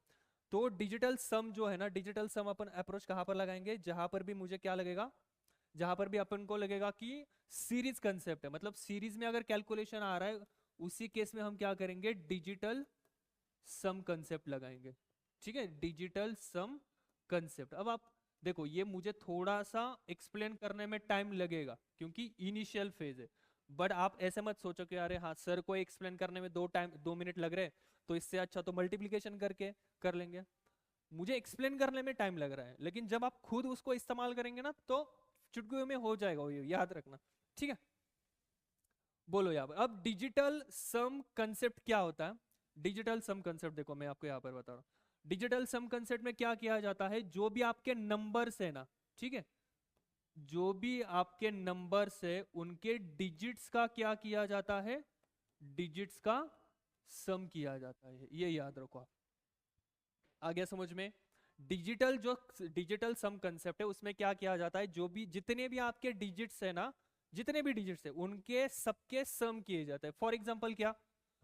तो डिजिटल सम जो है ना, डिजिटल सम अपन अप्रोच कहां पर लगाएंगे? जहां पर भी मुझे क्या लगेगा, जहां पर भी अपन को लगेगा कि सीरीज कंसेप्ट है, मतलब सीरीज में अगर कैलकुलेशन आ रहा है, उसी केस में हम क्या करेंगे? डिजिटल सम कंसेप्ट लगाएंगे, ठीक है? डिजिटल सम कंसेप्ट। अब आप देखो, ये मुझे थोड़ा सा एक्सप्लेन करने में टाइम लगेगा क्योंकि इनिशियल फेज है, बट आप ऐसे मत सोचो कि अरे हाँ सर को एक्सप्लेन करने में 2 मिनट लग रहे, तो इससे अच्छा तो मल्टीप्लिकेशन करके कर लेंगे। मुझे एक्सप्लेन करने में टाइम लग रहा है, लेकिन जब आप खुद उसको इस्तेमाल करेंगे ना, तो चुटकियों में हो जाएगा, वो याद रखना, ठीक है? बोलो यहाँ पर अब डिजिटल सम कंसेप्ट क्या होता है? डिजिटल सम कंसेप्ट देखो, मैं आपको यहाँ पर बता रहा हूँ। डिजिटल सम कंसेप्ट में क्या किया जाता है? जो भी आपके नंबर्स है ना, ठीक है, जो भी आपके नंबर्स है उनके डिजिट्स का क्या किया जाता है? डिजिट्स का सम किया जाता है, ये याद रखो आप। आ गया समझ में? डिजिटल सम कंसेप्ट है, उसमें क्या किया जाता है? जो भी जितने भी आपके डिजिट्स है ना, जितने भी डिजिट्स है उनके सबके सम किए जाते हैं। फॉर एग्जांपल क्या,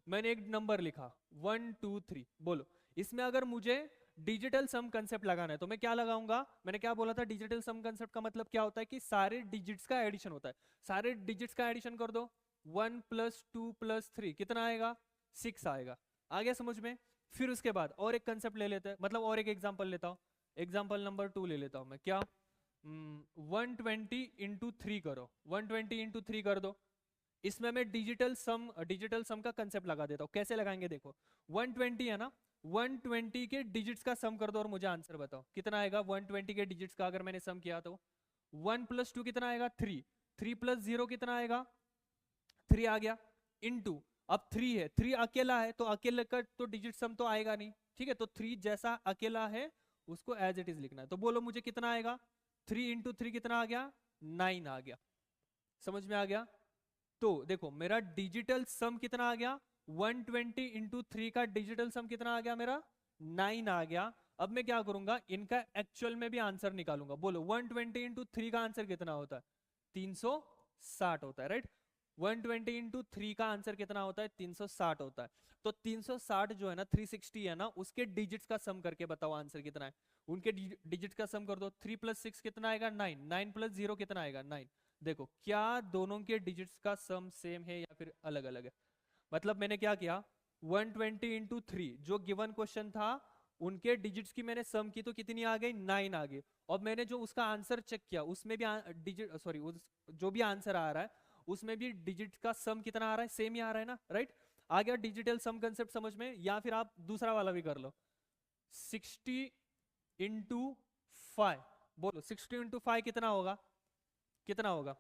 मैंने एक नंबर लिखा 1 2 3, बोलो इसमें अगर मुझे डिजिटल सम कंसेप्ट लगाना है तो मैं क्या लगाऊंगा? मैंने क्या बोला था? डिजिटल सम कंसेप्ट का मतलब क्या होता है कि सारे डिजिट्स का एडिशन होता है। सारे डिजिट्स का एडिशन कर दो, 1 + 2 + 3 कितना आएगा? 6 आएगा। आ गया समझ में? फिर उसके बाद और एक कंसेप्ट ले लेते हैं, मतलब और एक एग्जांपल लेता हूं। एग्जांपल नंबर 2 ले लेता हूं मैं, क्या? 120 × 3 करो, 120 × 3 कर दो। इसमें मैं डिजिटल सम का कंसेप्ट लगा देता हूँ। कैसे लगाएंगे देखो, 120 है ना, 120 के डिजिट्स का सम कर दो और मुझे आंसर बताओ कितना आएगा? 120 के डिजिट्स का अगर मैंने सम किया तो 1 + 2 कितना आएगा? 3। 3 + 0 कितना आएगा? 3 आ गया। इनटू, अब 3 है, 3 अकेला है तो अकेले का तो डिजिट सम तो आएगा नहीं, ठीक है? तो 3 जैसा अकेला है उसको एज इट इज लिखना है। तो बोलो मुझे कितना आएगा? 3 × 3 कितना आ गया? 9 आ गया। समझ में आ गया? तो देखो मेरा डिजिटल सम कितना आ गया? 120 × 3 का डिजिटल सम कितना आ गया मेरा? 9 आ गया। अब मैं क्या करूंगा? इनका एक्चुअल में भी आंसर निकालूंगा। बोलो 120 × 3 का आंसर कितना होता है? 360 होता है, राइट? 120 × 3 का आंसर कितना होता है? 360 होता है। तो 360 जो है ना, 360 है ना, उसके डिजिट्स का सम करके बताओ आंसर कितना है। उनके डिजिट का सम कर दो। 3 + 6 कितना आएगा? 9। 9 + 0 कितना आएगा? 9। देखो क्या दोनों के डिजिट्स का सम सेम है या फिर अलग अलग है? मतलब मैंने क्या किया, 120 × 3 जो गिवन क्वेश्चन था उनके डिजिट्स की मैंने सम की तो कितनी आ गई? 9 आ गई। और मैंने जो उसका आंसर चेक किया उसमें भी डिजिट सॉरी जो भी आंसर आ रहा है उसमें भी डिजिट का सम कितना आ रहा है? सेम ही आ रहा है ना, राइट? आ गया डिजिटल सम कंसेप्ट समझ में? या फिर आप दूसरा वाला भी कर लो, 60 × 5। बोलो 60 × 5 कितना होगा? कितना होगा?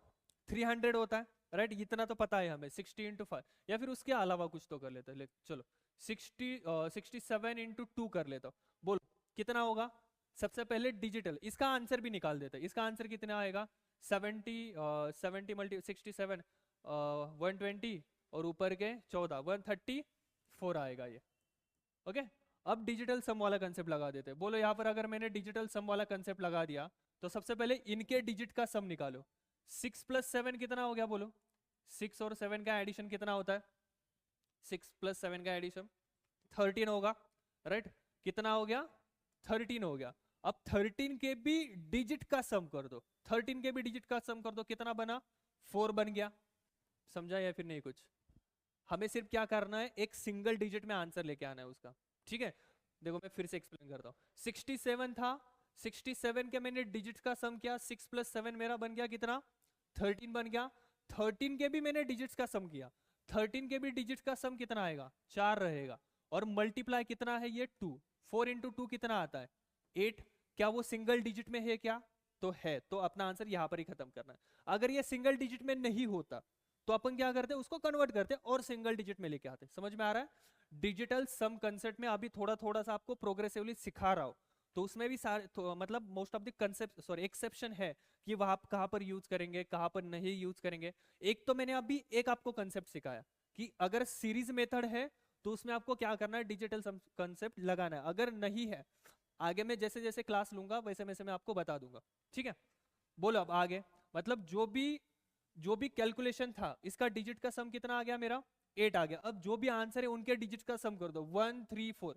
300 होता है, राइट? इतना तो पता है हमें, 60 × 5। या फिर उसके अलावा कुछ तो कर लेते हैं, चलो 67 × 2 कर लेता हूँ। बोलो कितना होगा? सबसे पहले डिजिटल, इसका आंसर भी निकाल देते हैं। इसका आंसर कितना आएगा? 70 × 67 120 और ऊपर के 14 134 आएगा ये। ओके, अब डिजिटल सम वाला कंसेप्ट लगा देते हैं। बोलो यहाँ पर अगर मैंने डिजिटल सम वाला कंसेप्ट लगा दिया तो सबसे पहले इनके डिजिट का सम निकालो। 6 + 7 कितना हो गया? बोलो 6 और 7 का एडिशन कितना होता है? 6 + 7 का एडिशन 13 होगा, राइट? कितना हो गया? 13 हो गया। अब 13 के भी डिजिट का सम कर दो, 13 के भी डिजिट का सम कर दो, कितना बना? 4 बन गया। समझा या फिर नहीं कुछ? हमें सिर्फ क्या करना है, एक सिंगल डिजिट में आंसर लेके आना है उसका, ठीक है? देखो मैं फिर से एक्सप्लेन करता हूँ। 67 था, 67 के मैंने डिजिट का सम किया, 6 + 7 मेरा बन गया कितना? 13 बन गया। 13 के भी मैंने डिजिट्स का सम किया, 13 के भी डिजिट्स का सम कितना आएगा? 4 रहेगा। और मल्टीप्लाई कितना है ये? 2। 4 × 2 कितना आता है? 8। क्या वो सिंगल डिजिट में है क्या? तो है, तो अपना आंसर यहाँ पर ही खत्म करना है। अगर ये सिंगल डिजिट में नहीं होता तो अपन क्या करते हैं, उसको कन्वर्ट करते हैं और सिंगल डिजिट में लेके आते हैं। समझ में आ रहा है? डिजिटल सम कंसेप्ट में अभी थोड़ा थोड़ा सा आपको प्रोग्रेसिवली सिखा रहा हूं, तो उसमें भी सारे मतलब most of the concept sorry exception है कि वहां कहाँ पर यूज करेंगे कहाँ पर नहीं यूज करेंगे। एक तो मैंने अभी एक आपको कंसेप्ट सिखाया कि अगर सीरीज मेथड है तो उसमें आपको क्या करना है, डिजिटल सम कंसेप्ट लगाना है। अगर नहीं है, आगे मैं जैसे जैसे क्लास लूंगा वैसे वैसे मैं आपको बता दूंगा। ठीक है, बोलो अब आगे। मतलब जो भी कैलकुलेशन था इसका डिजिट का सम कितना आ गया मेरा, 8 आ गया। अब जो भी आंसर है उनके डिजिट का सम कर दो, 1 3 4,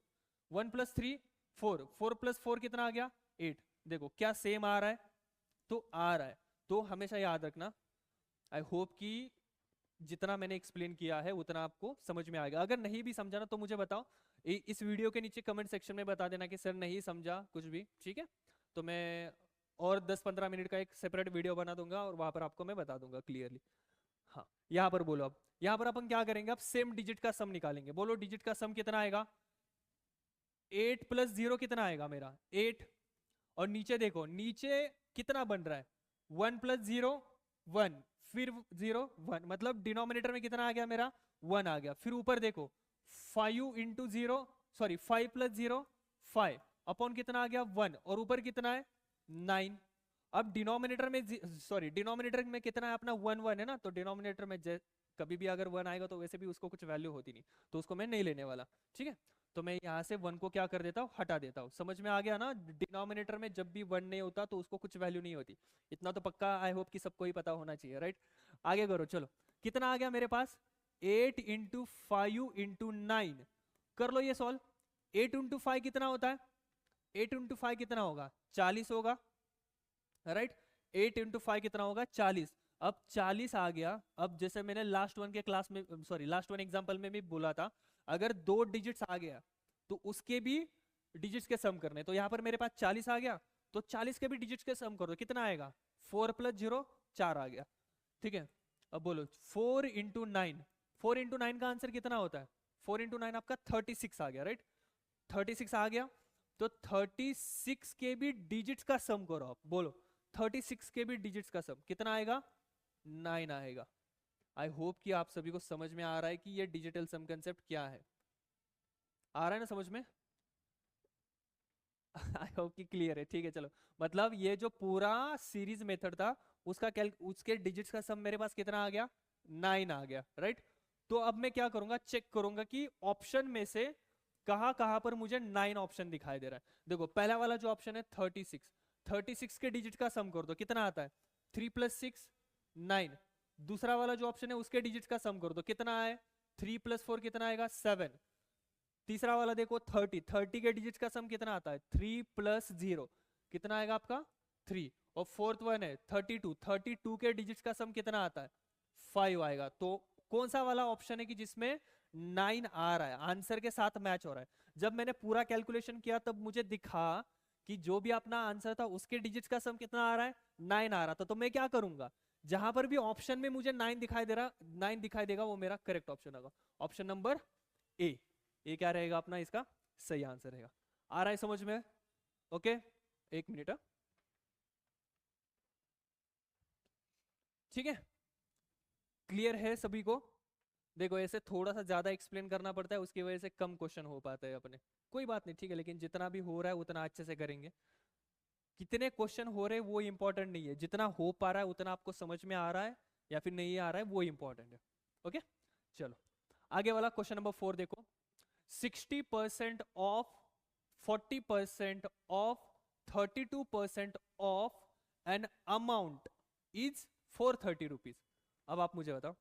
1 + 3 4, 4 + 4 कितना आ गया, 8। देखो क्या सेम आ रहा है, तो आ रहा है। तो हमेशा याद रखना, आई होप कि जितना मैंने एक्सप्लेन किया है उतना आपको समझ में आएगा। अगर नहीं भी समझा ना तो मुझे बताओ, इस वीडियो के नीचे कमेंट सेक्शन में बता देना कि सर नहीं समझा कुछ भी, ठीक है? तो मैं और 10-15 मिनट का एक सेपरेट वीडियो बना दूंगा और वहां पर आपको मैं बता दूंगा क्लियरली। हाँ, यहाँ पर बोलो। अब यहाँ पर अपन क्या करेंगे, अब सेम डिजिट का सम निकालेंगे। बोलो डिजिट का सम कितना आएगा, 8 + 0 कितना आएगा मेरा, 8। और नीचे देखो, नीचे कितना बन रहा है, 1 + 0 1, फिर 0 1, मतलब डिनोमिनेटर में कितना आ गया मेरा, 1 आ गया। फिर ऊपर देखो 5 × 0 सॉरी 5 + 0 5 अपॉन कितना आ गया, 1, और ऊपर कितना है, 9। अब डिनोमिनेटर में सॉरी डिनोमिनेटर में कितना है अपना, 1 1 है ना, तो डिनोमिनेटर में कभी भी अगर 1 आएगा तो वैसे भी उसको कुछ वैल्यू होती नहीं, तो उसको मैं नहीं लेने वाला। ठीक है, तो मैं यहाँ से 1 को क्या कर देता हूँ, हटा देता हूँ। समझ में आ गया ना, डिनोमिनेटर में जब भी 1 नहीं होता तो उसको कुछ वैल्यू नहीं होती। इतना तो पक्का आई होप कि सबको ही पता होना चाहिए, राइट? आगे करो, चलो कितना आ गया मेरे पास, 8 × 5 × 9। कर लो ये सॉल्व। 8 × 5 कितना होता है, 8 × 5 कितना होगा, 40 होगा, राइट? 8 × 5 कितना होगा, 40। अब 40 आ गया। अब जैसे मैंने लास्ट वन के क्लास में सॉरी लास्ट वन एग्जांपल में भी बोला था, अगर 2 डिजिट्स आ गया तो उसके भी डिजिट्स के सम करने। तो यहाँ पर मेरे पास 40 आ गया, तो 40 के भी डिजिट्स के सम कर दो, कितना आएगा, 4 + 0 4 आ गया। ठीक है, अब बोलो 4 × 9, 4 × 9 का आंसर कितना होता है, 4 × 9 आपका 36 आ गया, राइट? 36 आ गया, तो 36 के भी डिजिट्स का सम करो आप। बोलो 36 के भी डिजिट्स का सम कितना आएगा, 9 आएगा। आई होप कि आप सभी को समझ में आ रहा है कि ये डिजिटल सम कंसेप्ट क्या है। आ रहा है ना समझ में? आई होप कि क्लियर है। ठीक है, चलो मतलब ये जो पूरा सीरीज मेथड था उसके डिजिट्स का सम मेरे पास कितना आ गया, 9 आ गया, राइट? तो अब मैं क्या करूंगा, चेक करूंगा कि ऑप्शन में से कहां कहां पर मुझे 9 ऑप्शन दिखाई दे रहा है। देखो पहला वाला जो ऑप्शन है 36, 36 के डिजिट का सम कर दो, कितना आता है, 3 + 6 9। दूसरा वाला जो ऑप्शन है उसके डिजिट का सम कर दो, कितना है, 3 + 4 कितना आएगा, 7। तीसरा वाला देखो 30, 30 के डिजिट का सम कितना आता है, 3 + 0 कितना आएगा आपका, 3। और फोर्थ वन है 32, 32 के डिजिट का सम कितना आता है, 5 आएगा। तो कौन सा वाला ऑप्शन है कि जिसमें 9 आ रहा है, आंसर के साथ मैच हो रहा है। जब मैंने पूरा कैलकुलेशन किया तब मुझे दिखा कि जो भी अपना आंसर था उसके डिजिट्स का सम कितना आ रहा है, 9 आ रहा था। तो मैं क्या करूंगा, जहां पर भी ऑप्शन में मुझे 9 दिखाई दे रहा 9 दिखाई देगा वो मेरा करेक्ट ऑप्शन होगा, ऑप्शन नंबर ए। ये क्या रहेगा अपना, इसका सही आंसर रहेगा। आ रहा है समझ में? ओके, एक मिनट। ठीक है, क्लियर है सभी को? देखो ऐसे थोड़ा सा ज्यादा एक्सप्लेन करना पड़ता है, उसकी वजह से कम क्वेश्चन हो पाते हैं अपने। कोई बात नहीं, ठीक है, लेकिन जितना भी हो रहा है उतना अच्छे से करेंगे। कितने क्वेश्चन हो रहे हैं वो इंपॉर्टेंट नहीं है, जितना हो पा रहा है उतना आपको समझ में आ रहा है या फिर नहीं आ रहा है वो इंपॉर्टेंट है। ओके, चलो आगे वाला क्वेश्चन नंबर 4 देखो। 60% of, 40% of, 32% of an amount is 430 rupees. अब आप मुझे बताओ,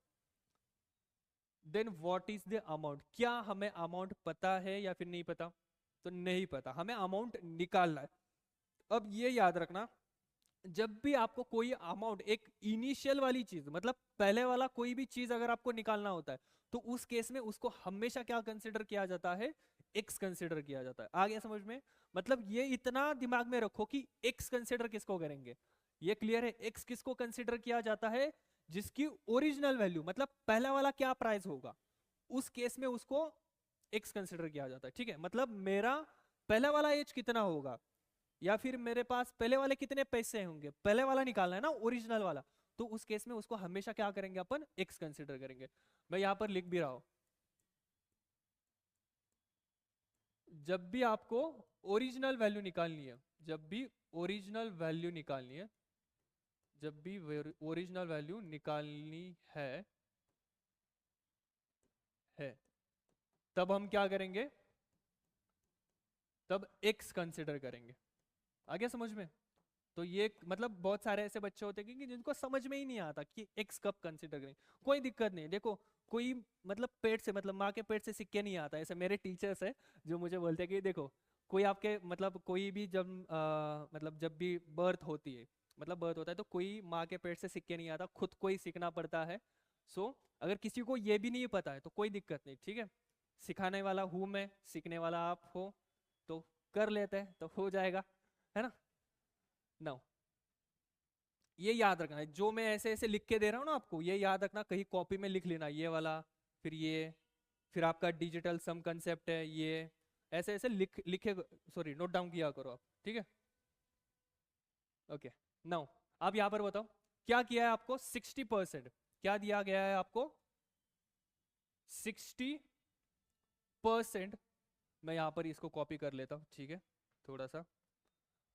then what is the amount. क्या हमें अमाउंट पता है या फिर नहीं पता? तो नहीं पता, हमें अमाउंट निकालना है। अब ये याद रखना, जब भी आपको कोई अमाउंट, एक इनिशियल वाली चीज मतलब पहले वाला कोई भी चीज अगर आपको निकालना होता है तो उस केस में उसको हमेशा क्या कंसिडर किया जाता है, एक्स कंसिडर किया जाता है। आ गया समझ में? मतलब ये इतना दिमाग में रखो कि एक्स कंसिडर किसको करेंगे, ये क्लियर है? एक्स किसको कंसिडर किया जाता है, जिसकी ओरिजिनल वैल्यू मतलब पहला वाला क्या प्राइस होगा उस केस में उसको एक्स कंसिडर किया जाता है। ठीक है, मतलब मेरा पहला वाला एज कितना होगा या फिर मेरे पास पहले वाले कितने पैसे होंगे, पहले वाला निकालना है ना, ओरिजिनल वाला। तो उस केस में उसको हमेशा क्या करेंगे अपन, x कंसिडर करेंगे। मैं यहाँ पर लिख भी रहा हूँ, जब भी आपको ओरिजिनल वैल्यू निकालनी है, जब भी ओरिजिनल वैल्यू निकालनी है, जब भी ओरिजिनल वैल्यू निकालनी है तब हम क्या करेंगे, तब x कंसिडर करेंगे। आ गया समझ में? तो ये मतलब बहुत सारे ऐसे बच्चे होते हैं कि जिनको समझ में ही नहीं आता कि x कब कंसिडर करें। कोई दिक्कत नहीं, देखो कोई मतलब पेट से, मतलब माँ के पेट से सीख के नहीं आता। ऐसे मेरे टीचर्स है जो मुझे बोलते हैं कि देखो कोई आपके मतलब कोई भी जब मतलब जब भी बर्थ होती है, मतलब बर्थ होता है तो कोई माँ के पेट से सीख के नहीं आता, खुद को ही सीखना पड़ता है। सो अगर किसी को ये भी नहीं पता है तो कोई दिक्कत नहीं, ठीक है, सिखाने वाला हूँ मैं, सीखने वाला आप हो, तो कर लेते हैं तो हो जाएगा, है ना। नाउ ये याद रखना है, जो मैं ऐसे ऐसे लिख के दे रहा हूँ ना आपको, ये याद रखना, कहीं कॉपी में लिख लेना ये वाला, फिर ये, फिर आपका डिजिटल सम कंसेप्ट है ये, ऐसे ऐसे लिखे, सॉरी नोट डाउन किया करो आप, ठीक है। ओके नाउ आप यहाँ पर बताओ क्या किया है आपको, 60%, क्या दिया गया है आपको, 60%। मैं यहाँ पर इसको कॉपी कर लेता हूँ, ठीक है, थोड़ा सा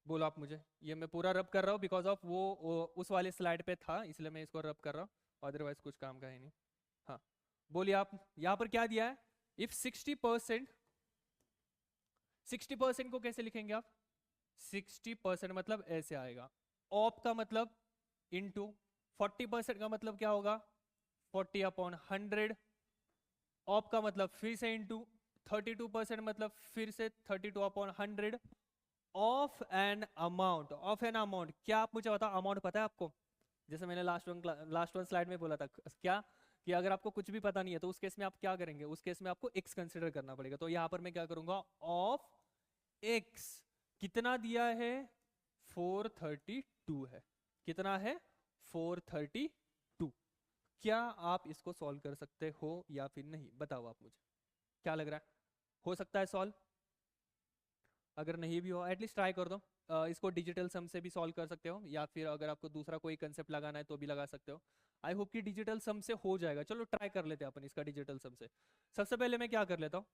बोलो आप मुझे, ये मैं पूरा रब कर रहा हूँ बिकॉज ऑफ वो उस वाले स्लाइड पे था, इसलिए मैं इसको रब कर रहा हूँ, अदरवाइज कुछ काम का ही नहीं। हाँ बोलिए आप, यहाँ पर क्या दिया है, इफ 60%, 60% को कैसे लिखेंगे आप, 60% मतलब ऐसे आएगा, ऑप का मतलब इनटू, 40% का मतलब क्या होगा, 40/100, ऑप का मतलब फिर से इनटू, 32% मतलब फिर से 32/100, of an amount, of an amount, क्या आप मुझे बताओ अमाउंट पता है आपको, जैसे मैंने लास्ट वन स्लाइड में बोला था क्या, कि अगर आपको कुछ भी पता नहीं है तो उस केस में आप क्या करेंगे, उस केस में आपको x कंसिडर करना पड़ेगा। तो यहाँ पर मैं क्या करूंगा, ऑफ x, कितना दिया है, 432 है, कितना है, 432। क्या आप इसको सॉल्व कर सकते हो या फिर नहीं, बताओ आप मुझे, क्या लग रहा है, हो सकता है सॉल्व, अगर नहीं भी हो एटलीस्ट ट्राई कर दो। इसको डिजिटल सम से भी सॉल्व कर सकते हो, या फिर अगर आपको दूसरा कोई कंसेप्ट लगाना है तो भी लगा सकते हो। आई होप कि डिजिटल सम से हो जाएगा। चलो ट्राई कर लेते हैं अपन इसका डिजिटल सम से। सबसे पहले मैं क्या कर लेता हूँ,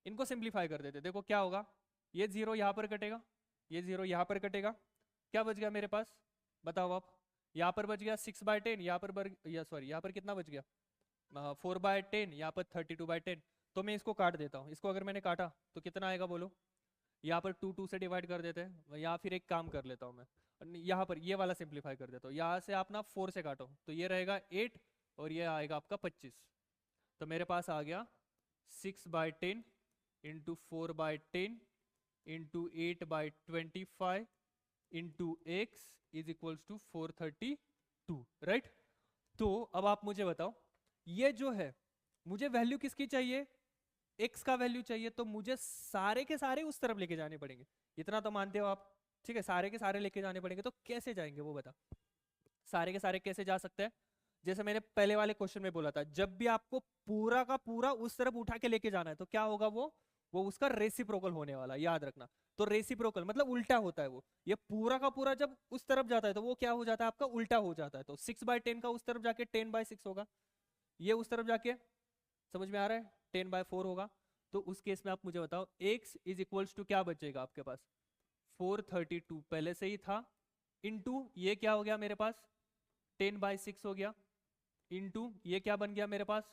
इनको सिंप्लीफाई कर देते, देखो क्या होगा, ये जीरो यहाँ पर कटेगा, ये जीरो यहाँ पर कटेगा, क्या बच गया मेरे पास, बताओ आप, यहाँ पर बच गया 6/10, यहाँ पर सॉरी यहाँ पर कितना बच गया 4/10, यहाँ पर 32/10। तो मैं इसको काट देता हूँ, इसको अगर मैंने काटा तो कितना आएगा बोलो, यहाँ पर 2 से डिवाइड कर देते हैं, या फिर एक काम कर लेता हूँ मैं, यहाँ पर ये वाला सिंप्लीफाई कर देता हूँ, यहाँ से आप ना 4 से काटो तो ये रहेगा 8 और ये आएगा आपका 25। तो मेरे पास आ गया 6/10 into 4/10 into 8/25 into x is equals to 432, right. तो अब आप मुझे बताओ, ये जो है मुझे वैल्यू किसकी चाहिए, x का वैल्यू चाहिए, तो मुझे सारे के सारे उस तरफ लेके जाने पड़ेंगे, इतना तो मानते हो आप, ठीक है, सारे के सारे लेके जाने पड़ेंगे। तो कैसे जाएंगे वो बता, सारे के सारे कैसे जा सकते हैं, जैसे मैंने पहले वाले क्वेश्चन में बोला था, जब भी आपको पूरा का पूरा उस तरफ उठा के लेके जाना है तो क्या होगा, वो उसका रेसिप्रोकल होने वाला है, याद रखना। तो रेसिप्रोकल मतलब उल्टा होता है वो, ये पूरा का पूरा जब उस तरफ जाता है तो वो क्या हो जाता है आपका, उल्टा हो जाता है। तो 6/10 का उस तरफ जाके 10/6 होगा, ये उस तरफ जाके, समझ में आ रहा है, 10/4 होगा। तो उस केस में आप मुझे बताओ x इज इक्वल्स टू क्या बचेगा आपके पास, 432 पहले से ही था, इनटू ये क्या हो गया मेरे पास 10/6 हो गया, इनटू ये क्या बन गया मेरे पास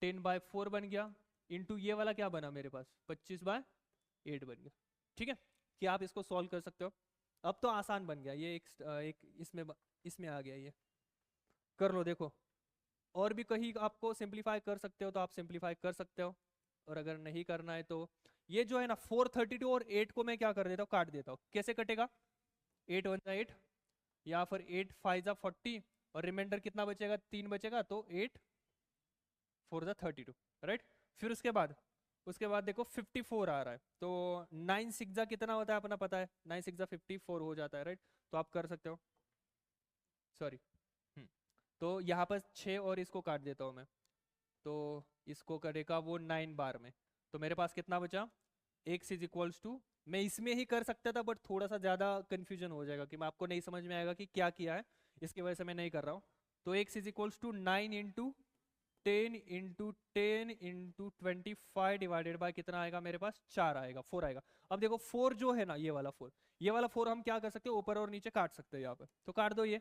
10/4 बन गया, इनटू ये वाला क्या बना मेरे पास 25/8 बन गया। ठीक है, कि आप इसको सॉल्व कर सकते हो। अब तो आसान बन गया ये, एक इसमें आ गया, ये कर लो देखो। और भी कहीं आपको सिंप्लीफाई कर सकते हो तो आप सिंप्लीफाई कर सकते हो, और अगर नहीं करना है तो ये जो है ना 432 और 8 को मैं क्या कर देता हूँ, काट देता हूँ। कैसे कटेगा, 8 1 जा 8, या फिर 8 5 जा 40, और रिमाइंडर कितना बचेगा 3 बचेगा, तो 8 4 जा 32, राइट। फिर उसके बाद देखो 54 आ रहा है, तो 9 6 जा कितना होता है अपना पता है, 9 6 जा 54 हो जाता है, राइट। तो आप कर सकते हो, सॉरी। तो यहाँ पर 6 और इसको काट देता हूँ मैं, तो इसको करेगा वो 9 बार में, तो मेरे पास कितना बचा, x इज इक्वल्स टू, मैं इसमें ही कर सकता था बट थोड़ा सा ज़्यादा कंफ्यूजन हो जाएगा कि मैं आपको नहीं समझ में आएगा कि क्या किया है, इसकी वजह से मैं नहीं कर रहा हूँ। तो x is equals to 9 into 10 into 25 divided by कितना आएगा मेरे पास, 4 आएगा, 4 आएगा। अब देखो 4 जो है ना, ये वाला 4, ये वाला 4 हम क्या कर सकते हैं, ऊपर और नीचे काट सकते हैं यहाँ पर, तो काट दो ये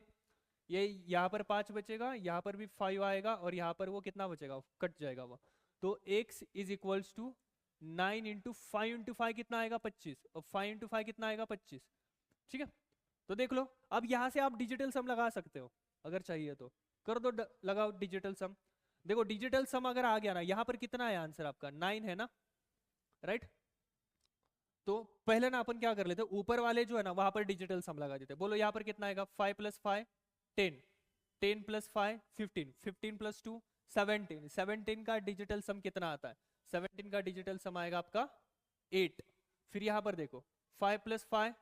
यहाँ पर 5 बचेगा, यहाँ पर भी 5 आएगा, और यहाँ पर वो कितना बचेगा, कट जाएगा वो। तो x is equals to 9 into 5 कितना आएगा, 25, और 5 इंटू 5 कितना आएगा, 25। ठीक है, तो देख लो, अब यहाँ से आप डिजिटल सम लगा सकते हो अगर चाहिए तो, कर दो लगाओ डिजिटल सम। देखो डिजिटल सम अगर आ गया ना, यहाँ पर कितना है आंसर आपका, 9 है ना, राइट। तो पहले ना अपन क्या कर लेते, ऊपर वाले जो है ना वहां पर डिजिटल सम लगा देते। बोलो यहाँ पर कितना आएगा, 5 + 5 10, 10 + 5 15, 15 + 2 17, 17 का डिजिटल सम कितना आता है, 17 का डिजिटल सम आएगा आपका 8। फिर यहाँ पर देखो 5 + 5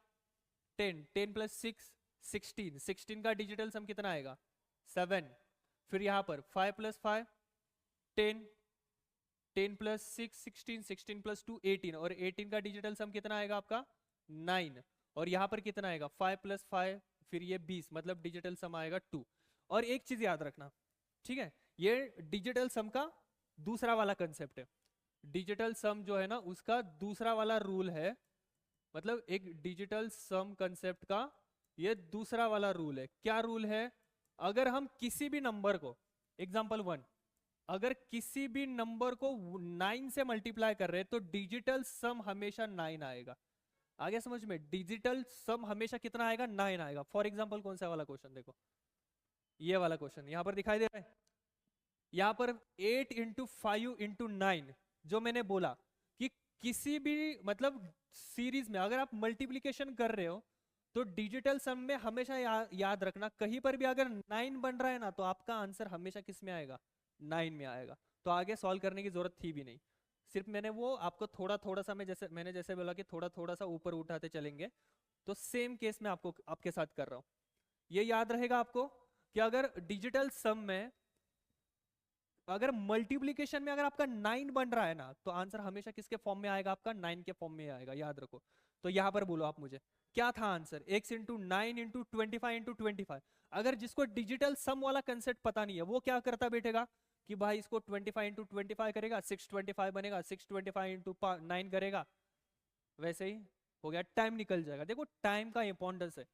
10, 10 + 6 16, 16 का डिजिटल सम कितना आएगा, 7। फिर यहाँ पर 5 + 5 10, 10 + 6 16, 16 + 2 18, और 18 का डिजिटल सम कितना आएगा आपका, 9। और यहाँ पर कितना आएगा, 5 + 5 फिर ये 20, मतलब डिजिटल सम आएगा 2। और एक चीज याद रखना, ठीक है, ये डिजिटल सम का दूसरा वाला कंसेप्ट है। डिजिटल सम जो है ना उसका दूसरा वाला रूल है, मतलब एक डिजिटल सम कंसेप्ट का ये दूसरा वाला रूल है। क्या रूल है, अगर हम किसी भी नंबर को, एग्जांपल 1, अगर किसी भी नंबर को 9 से मल्टीप्लाई कर रहे हैं तो डिजिटल सम हमेशा 9 आएगा। आगे समझ में, डिजिटल सम हमेशा कितना आएगा, 9 आएगा। फॉर एग्जांपल कौन सा वाला क्वेश्चन देखो, ये वाला क्वेश्चन यहाँ पर दिखाई दे रहा है, यहाँ पर 8 × 5 × 9, जो मैंने बोला कि किसी भी मतलब सीरीज में अगर आप मल्टीप्लिकेशन कर रहे हो तो डिजिटल सम में हमेशा याद रखना, कहीं पर भी अगर 9 बन रहा है ना तो आपका आंसर हमेशा किस में आएगा, 9 में आएगा। तो आगे सॉल्व करने की जरूरत थी भी नहीं, सिर्फ मैंने वो आपको थोड़ा थोड़ा सा, मैंने जैसे बोला कि थोड़ा थोड़ा सा ऊपर उठाते चलेंगे, तो सेम केस में आपको आपके साथ कर रहा हूं। ये याद रहेगा आपको कि अगर डिजिटल सम में अगर मल्टीप्लिकेशन में अगर आपका 9 बन रहा है ना तो आंसर हमेशा किसके फॉर्म में आएगा, आपका 9 के फॉर्म में आएगा, याद रखो। तो यहां पर बोलो आप मुझे क्या था आंसर, x × 9 × 25 × 25। अगर जिसको डिजिटल सम वाला कंसेप्ट पता नहीं है वो क्या करता बैठेगा कि भाई इसको 25 × 25 करेगा, 625 बनेगा, 625 × 9 करेगा, वैसे ही हो गया, टाइम निकल जाएगा। देखो टाइम का इंपॉर्टेंस है,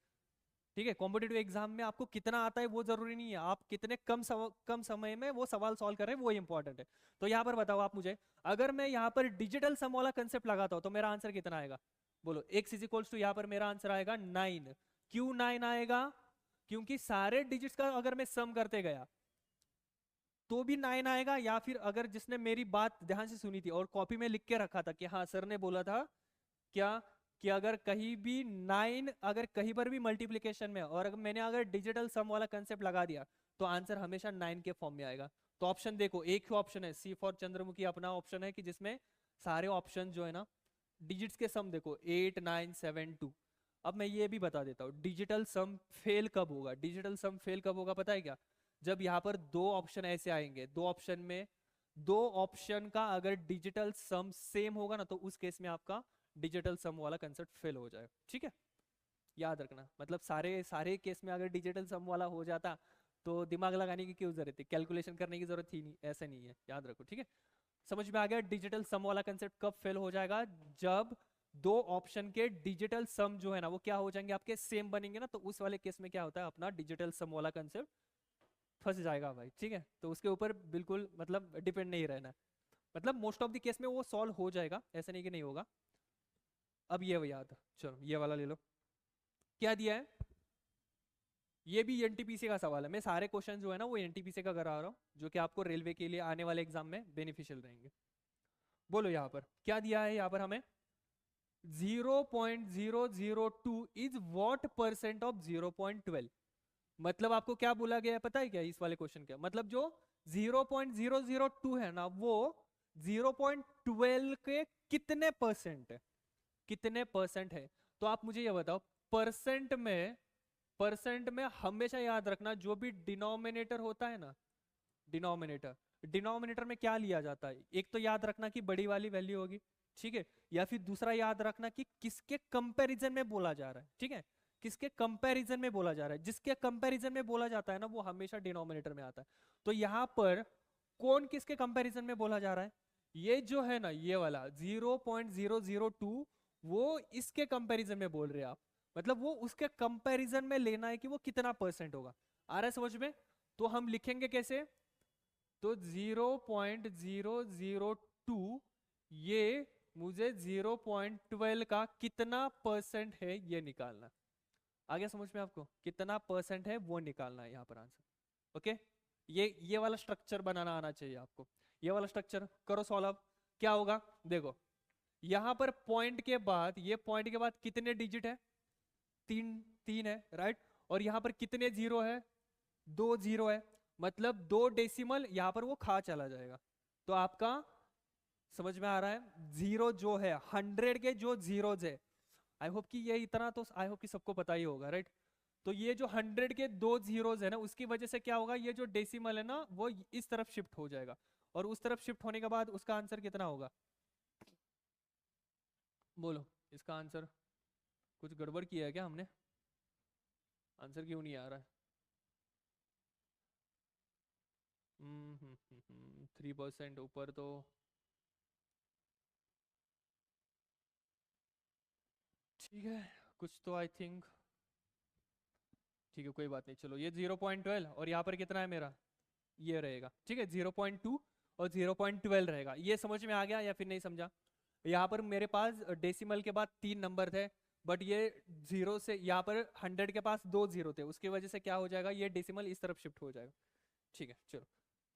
ठीक है। कॉम्पिटिटिव एग्जाम में आपको कितना आता है वो जरूरी नहीं है, आप कितने कम समय में वो सवाल सॉल्व कर रहे हैं वो इंपॉर्टेंट है। तो यहाँ पर बताओ आप मुझे, अगर मैं यहाँ पर डिजिटल सम वाला कंसेप्ट लगाता हूँ तो मेरा आंसर कितना आएगा, बोलो। x इज इक्वल्स टू, यहाँ पर मेरा आंसर आएगा 9। क्यों 9 आएगा, क्योंकि सारे डिजिट्स का अगर मैं सम करते गया तो भी 9 आएगा, या फिर अगर जिसने मेरी बात ध्यान से सुनी थी और कॉपी में लिख के रखा था कि हाँ सर ने बोला था क्या, कि अगर कहीं भी 9 अगर कहीं पर भी मल्टीप्लिकेशन में और अगर मैंने अगर डिजिटल सम वाला कंसेप्ट लगा दिया तो आंसर हमेशा 9 के फॉर्म में आएगा। तो ऑप्शन देखो, एक ही ऑप्शन है, सी फॉर चंद्रमुखी अपना ऑप्शन है कि जिसमें सारे ऑप्शन जो है ना डिजिट्स के सम देखो 8 9 7 2। अब मैं ये भी बता देता हूँ डिजिटल सम फेल कब होगा, डिजिटल सम फेल कब होगा पता है क्या, जब यहाँ पर दो ऑप्शन ऐसे आएंगे, दो ऑप्शन का अगर डिजिटल सम सेम होगा ना तो उस केस में आपका डिजिटल सम वाला कंसेप्ट फेल हो जाए, ठीक है। याद रखना, मतलब सारे सारे केस में अगर डिजिटल सम वाला हो जाता तो दिमाग लगाने की क्यों जरूरत थी, कैलकुलेशन करने की जरूरत थी नहीं, ऐसा नहीं है, याद रखो, ठीक है। समझ में आ गया डिजिटल सम वाला कंसेप्ट कब फेल हो जाएगा, जब दो ऑप्शन के डिजिटल सम जो है ना वो क्या हो जाएंगे, आपके सेम बनेंगे ना, तो उस वाले केस में क्या होता है, अपना डिजिटल सम वाला कंसेप्ट फंस जाएगा भाई, ठीक है। तो उसके ऊपर बिल्कुल मतलब डिपेंड नहीं रहना, मतलब मोस्ट ऑफ द केस में वो सॉल्व हो जाएगा, ऐसा नहीं कि नहीं होगा। अब ये याद, चलो ये वाला ले लो, क्या दिया है, ये भी एनटीपीसी का सवाल है। मैं सारे क्वेश्चन जो है ना वो एनटीपीसी का करा रहा हूँ जो कि आपको रेलवे के लिए आने वाले एग्जाम में बेनिफिशियल रहेंगे। बोलो यहाँ पर क्या दिया है, यहाँ पर हमें 0.002 इज व्हाट परसेंट ऑफ 0.12। मतलब आपको क्या बोला गया है पता है क्या, इस वाले क्वेश्चन का मतलब जो 0.002 है ना वो 0.12 के कितने परसेंट है, कितने परसेंट है। तो आप मुझे ये बताओ, परसेंट में हमेशा याद रखना जो भी डिनोमिनेटर होता है ना, डिनोमिनेटर में क्या लिया जाता है, एक तो याद रखना कि बड़ी वाली वैल्यू होगी, ठीक है, या फिर दूसरा याद रखना कि किसके कंपैरिजन में बोला जा रहा है, ठीक है। किसके कंपैरिजन में बोला जा रहा है, जिसके कंपैरिजन में बोला जाता है ना वो हमेशा डिनोमिनेटर में आता है। तो यहाँ पर कौन किसके कंपैरिजन में बोला जा रहा है, ये जो है ना ये वाला 0.002 वो इसके कंपैरिजन में बोल रहे हैं आप, मतलब वो उसके कंपैरिजन में लेना है कि वो कितना परसेंट होगा। आ रहा है समझ में? तो हम लिखेंगे कैसे, तो 0.002 ये मुझे 0.12 का कितना परसेंट है ये निकालना। आ गया समझ में आपको, कितना परसेंट है वो निकालना है यहाँ पर आंसर। ओके, ये वाला स्ट्रक्चर बनाना आना चाहिए आपको। ये वाला स्ट्रक्चर करो सॉल्व। अब क्या होगा देखो, यहाँ पर पॉइंट के बाद, ये पॉइंट के बाद कितने डिजिट है, तीन तीन है राइट, और यहाँ पर कितने जीरो है, 2 जीरो है, मतलब 2 डेसिमल यहाँ पर वो खा चला जाएगा। तो आपका समझ में आ रहा है, जीरो जो है 100 के जो जीरोज है, आई होप कि ये इतना तो आई होप कि सबको पता ही होगा राइट। तो ये जो 100 के 2 जीरोज है ना, उसकी वजह से क्या होगा, ये जो डेसिमल है ना वो इस तरफ शिफ्ट हो जाएगा, और उस तरफ शिफ्ट होने के बाद उसका आंसर कितना होगा, बोलो इसका आंसर। कुछ गड़बड़ किया है क्या हमने, आंसर क्यों नहीं आ रहा है? 3% ऊपर तो ठीक है, कुछ तो आई थिंक ठीक है, कोई बात नहीं, चलो ये 0.12 और यहाँ पर कितना है मेरा, ये रहेगा ठीक है, 0.2 और 0.12 रहेगा। ये समझ में आ गया या फिर नहीं समझा? यहाँ पर मेरे पास डेसिमल के बाद 3 नंबर थे, बट ये जीरो से यहाँ पर 100 के पास 2 जीरो थे, उसकी वजह से क्या हो जाएगा, ये डेसिमल इस तरफ शिफ्ट हो जाएगा। ठीक है चलो,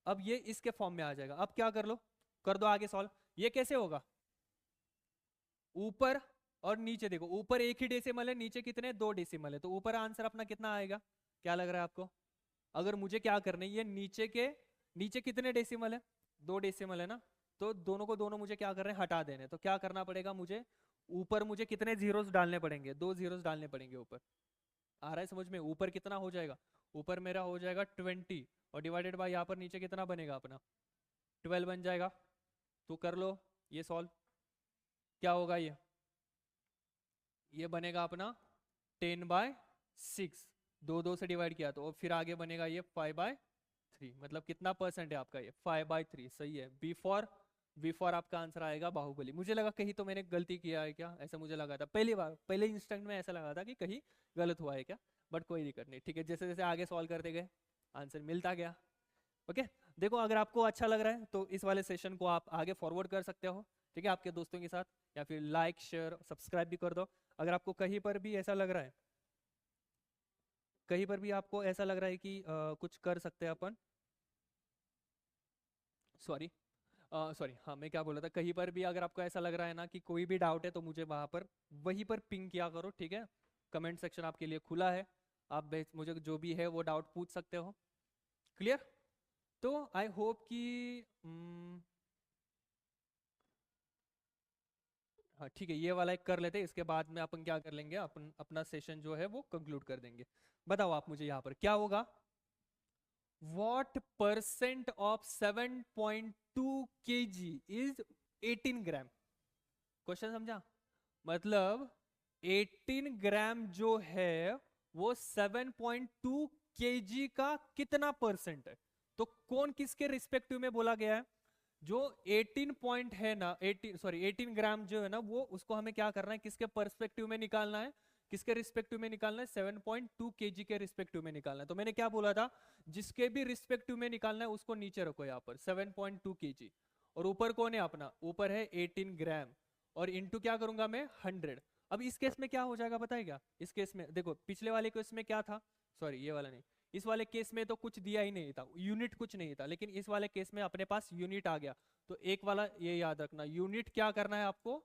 अब ये इसके फॉर्म में आ जाएगा। अब क्या कर लो, कर दो आगे सॉल्व। ये कैसे होगा, ऊपर और नीचे देखो, ऊपर एक ही डेसिमल है, नीचे कितने 2 डेसिमल है, तो ऊपर आंसर अपना कितना आएगा, क्या लग रहा है आपको? अगर मुझे क्या करना है, ये नीचे कितने डेसिमल है, 2 डेसिमल है ना, तो दोनों को दोनों मुझे क्या कर रहे हैं, हटा देने। तो क्या करना पड़ेगा मुझे, ऊपर मुझे कितने जीरोस डालने पड़ेंगे, 2 जीरोस डालने पड़ेंगे ऊपर। आ रहा है समझ में? ऊपर कितना हो जाएगा, ऊपर मेरा हो जाएगा 20 और डिवाइडेड बाय यहाँ पर नीचे कितना बनेगा अपना, 12 बन जाएगा। तो कर लो ये सॉल्व, क्या होगा ये बनेगा अपना 10/6, 2 से डिवाइड किया तो, और फिर आगे बनेगा ये 5/3, मतलब कितना परसेंट है आपका, ये 5/3 सही है। बी फॉर आपका आंसर आएगा बाहुबली। मुझे लगा कहीं तो मैंने गलती किया है क्या, ऐसा मुझे लगा था पहली बार, पहले इंस्टेंट में ऐसा लगा था कि कहीं गलत हुआ है क्या, बट कोई दिक्कत नहीं, ठीक है, जैसे जैसे आगे सॉल्व करते गए आंसर मिलता गया। ओके, देखो अगर आपको अच्छा लग रहा है तो इस वाले सेशन को आप आगे फॉरवर्ड कर सकते हो, ठीक है, आपके दोस्तों के साथ, या फिर लाइक शेयर सब्सक्राइब भी कर दो। अगर आपको कहीं पर भी ऐसा लग रहा है, कहीं पर भी आपको ऐसा लग रहा है कि कुछ कर सकते हैं अपन, सॉरी हाँ मैं क्या बोल रहा था, कहीं पर भी अगर आपको ऐसा लग रहा है ना कि कोई भी डाउट है तो मुझे वहां पर वहीं पर पिंग किया करो, ठीक है, कमेंट सेक्शन आपके लिए खुला है, आप मुझे जो भी है वो डाउट पूछ सकते हो। क्लियर? तो आई होप कि हाँ ठीक है, ये वाला एक कर लेते हैं, इसके बाद में अपन क्या कर लेंगे, अपन अपना सेशन जो है वो कंक्लूड कर देंगे। बताओ आप मुझे यहाँ पर क्या होगा, what percent of 7.2 kg is 18 gram. Question समझा, मतलब 18 ग्राम जो है वो 7.2 kg का कितना परसेंट है, तो कौन किसके रिस्पेक्टिव में बोला गया है, जो 18 पॉइंट है ना, 18 ग्राम जो है ना, वो उसको हमें क्या करना है, किसके परस्पेक्टिव में निकालना है, किसके रिस्पेक्टिव में निकालना है, 7.2 kg के रिस्पेक्टिव में निकालना है। तो मैंने क्या बोला था, जिसके भी रिस्पेक्टिव में निकालना है उसको नीचे रखो यहाँ पर 7.2 kg, और ऊपर कौन है अपना, ऊपर है 18 ग्राम, और इंटू क्या करूंगा मैं 100। अब इस केस में क्या हो जाएगा बताएगा, इस केस में देखो, पिछले वाले केस में क्या था, सॉरी ये वाला नहीं, इस वाले केस में तो कुछ दिया ही नहीं था, यूनिट कुछ नहीं था, लेकिन इस वाले केस में अपने पास यूनिट आ गया। तो एक वाला ये याद रखना, यूनिट क्या करना है आपको,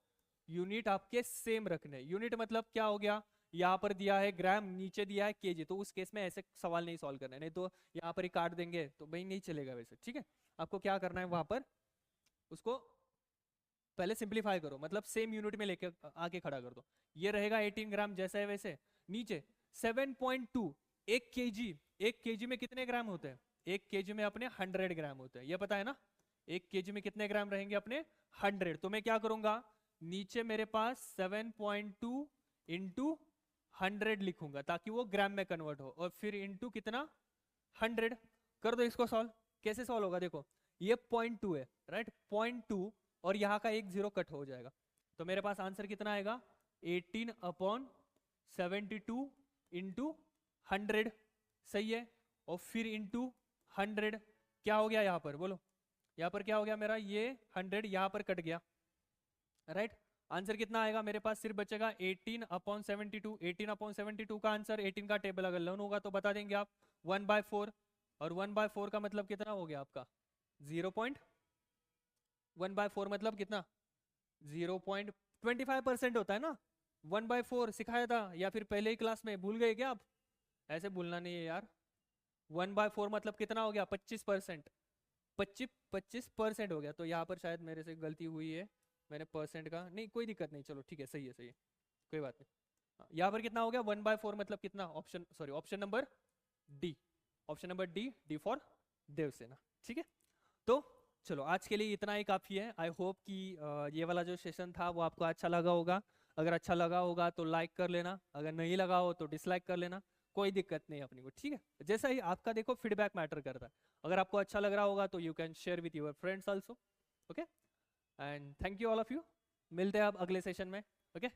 यूनिट आपके सेम रखने। यूनिट मतलब क्या हो गया, यहाँ पर दिया है ग्राम, नीचे दिया है केजी, तो उस केस में ऐसे सवाल नहीं सॉल्व करना है, नहीं तो यहाँ पर ही काट देंगे तो भाई नहीं चलेगा वैसे, ठीक है। आपको क्या करना है, वहां पर उसको पहले सिंप्लीफाई करो, मतलब सेम यूनिट में लेके आके खड़ा कर दो। ये रहेगा 18 ग्राम जैसा है वैसे, नीचे 7.2, एक केजी में कितने ग्राम होते हैं, एक केजी में अपने 100 ग्राम होते हैं, ये पता है ना, एक केजी में कितने ग्राम रहेंगे अपने 100। तो मैं क्या करूंगा, नीचे मेरे पास 7.2 इंटू 100 लिखूंगा ताकि वो ग्राम में कन्वर्ट हो, और फिर इंटू कितना 100। कर दो इसको सॉल्व। कैसे सॉल्व होगा, देखो ये 0.2 है राइट, 0.2 और यहाँ का एक जीरो कट हो जाएगा, तो मेरे पास आंसर कितना आएगा 18/72 इंटू 100। सही है, और फिर इंटू 100 क्या हो गया यहाँ पर, बोलो यहाँ पर क्या हो गया मेरा, ये 100 यहाँ पर कट गया राइट। आंसर कितना आएगा मेरे पास, सिर्फ बचेगा 18/72। 18/72 का आंसर 18 का टेबल अगर लर्न होगा तो बता देंगे आप 1/4, और 1/4 का मतलब कितना हो गया आपका 1/4 मतलब कितना 0.25% होता है ना। 1/4 सिखाया था या फिर पहले ही क्लास में भूल गए क्या आप, ऐसे भूलना नहीं है यार। 1/4 मतलब कितना हो गया 25%, 25% हो गया। तो यहाँ पर शायद मेरे से गलती हुई है, मैंने परसेंट का नहीं, कोई दिक्कत नहीं, चलो ठीक है, सही है सही है, कोई बात नहीं। यहाँ पर कितना हो गया 1/4 मतलब कितना, option sorry option number D, option number D, D for Devsena. ठीक है, तो चलो आज के लिए इतना ही काफ़ी है। आई होप कि ये वाला जो सेशन था वो आपको अच्छा लगा होगा। अगर अच्छा लगा होगा तो लाइक कर लेना, अगर नहीं लगा हो तो डिसलाइक कर लेना, कोई दिक्कत नहीं अपनी को। ठीक है, जैसा ही आपका देखो फीडबैक मैटर करता है। अगर आपको अच्छा लग रहा होगा तो you can share with your friends also. Okay, and thank you all of you. मिलते हैं अब अगले सेशन में। ओके।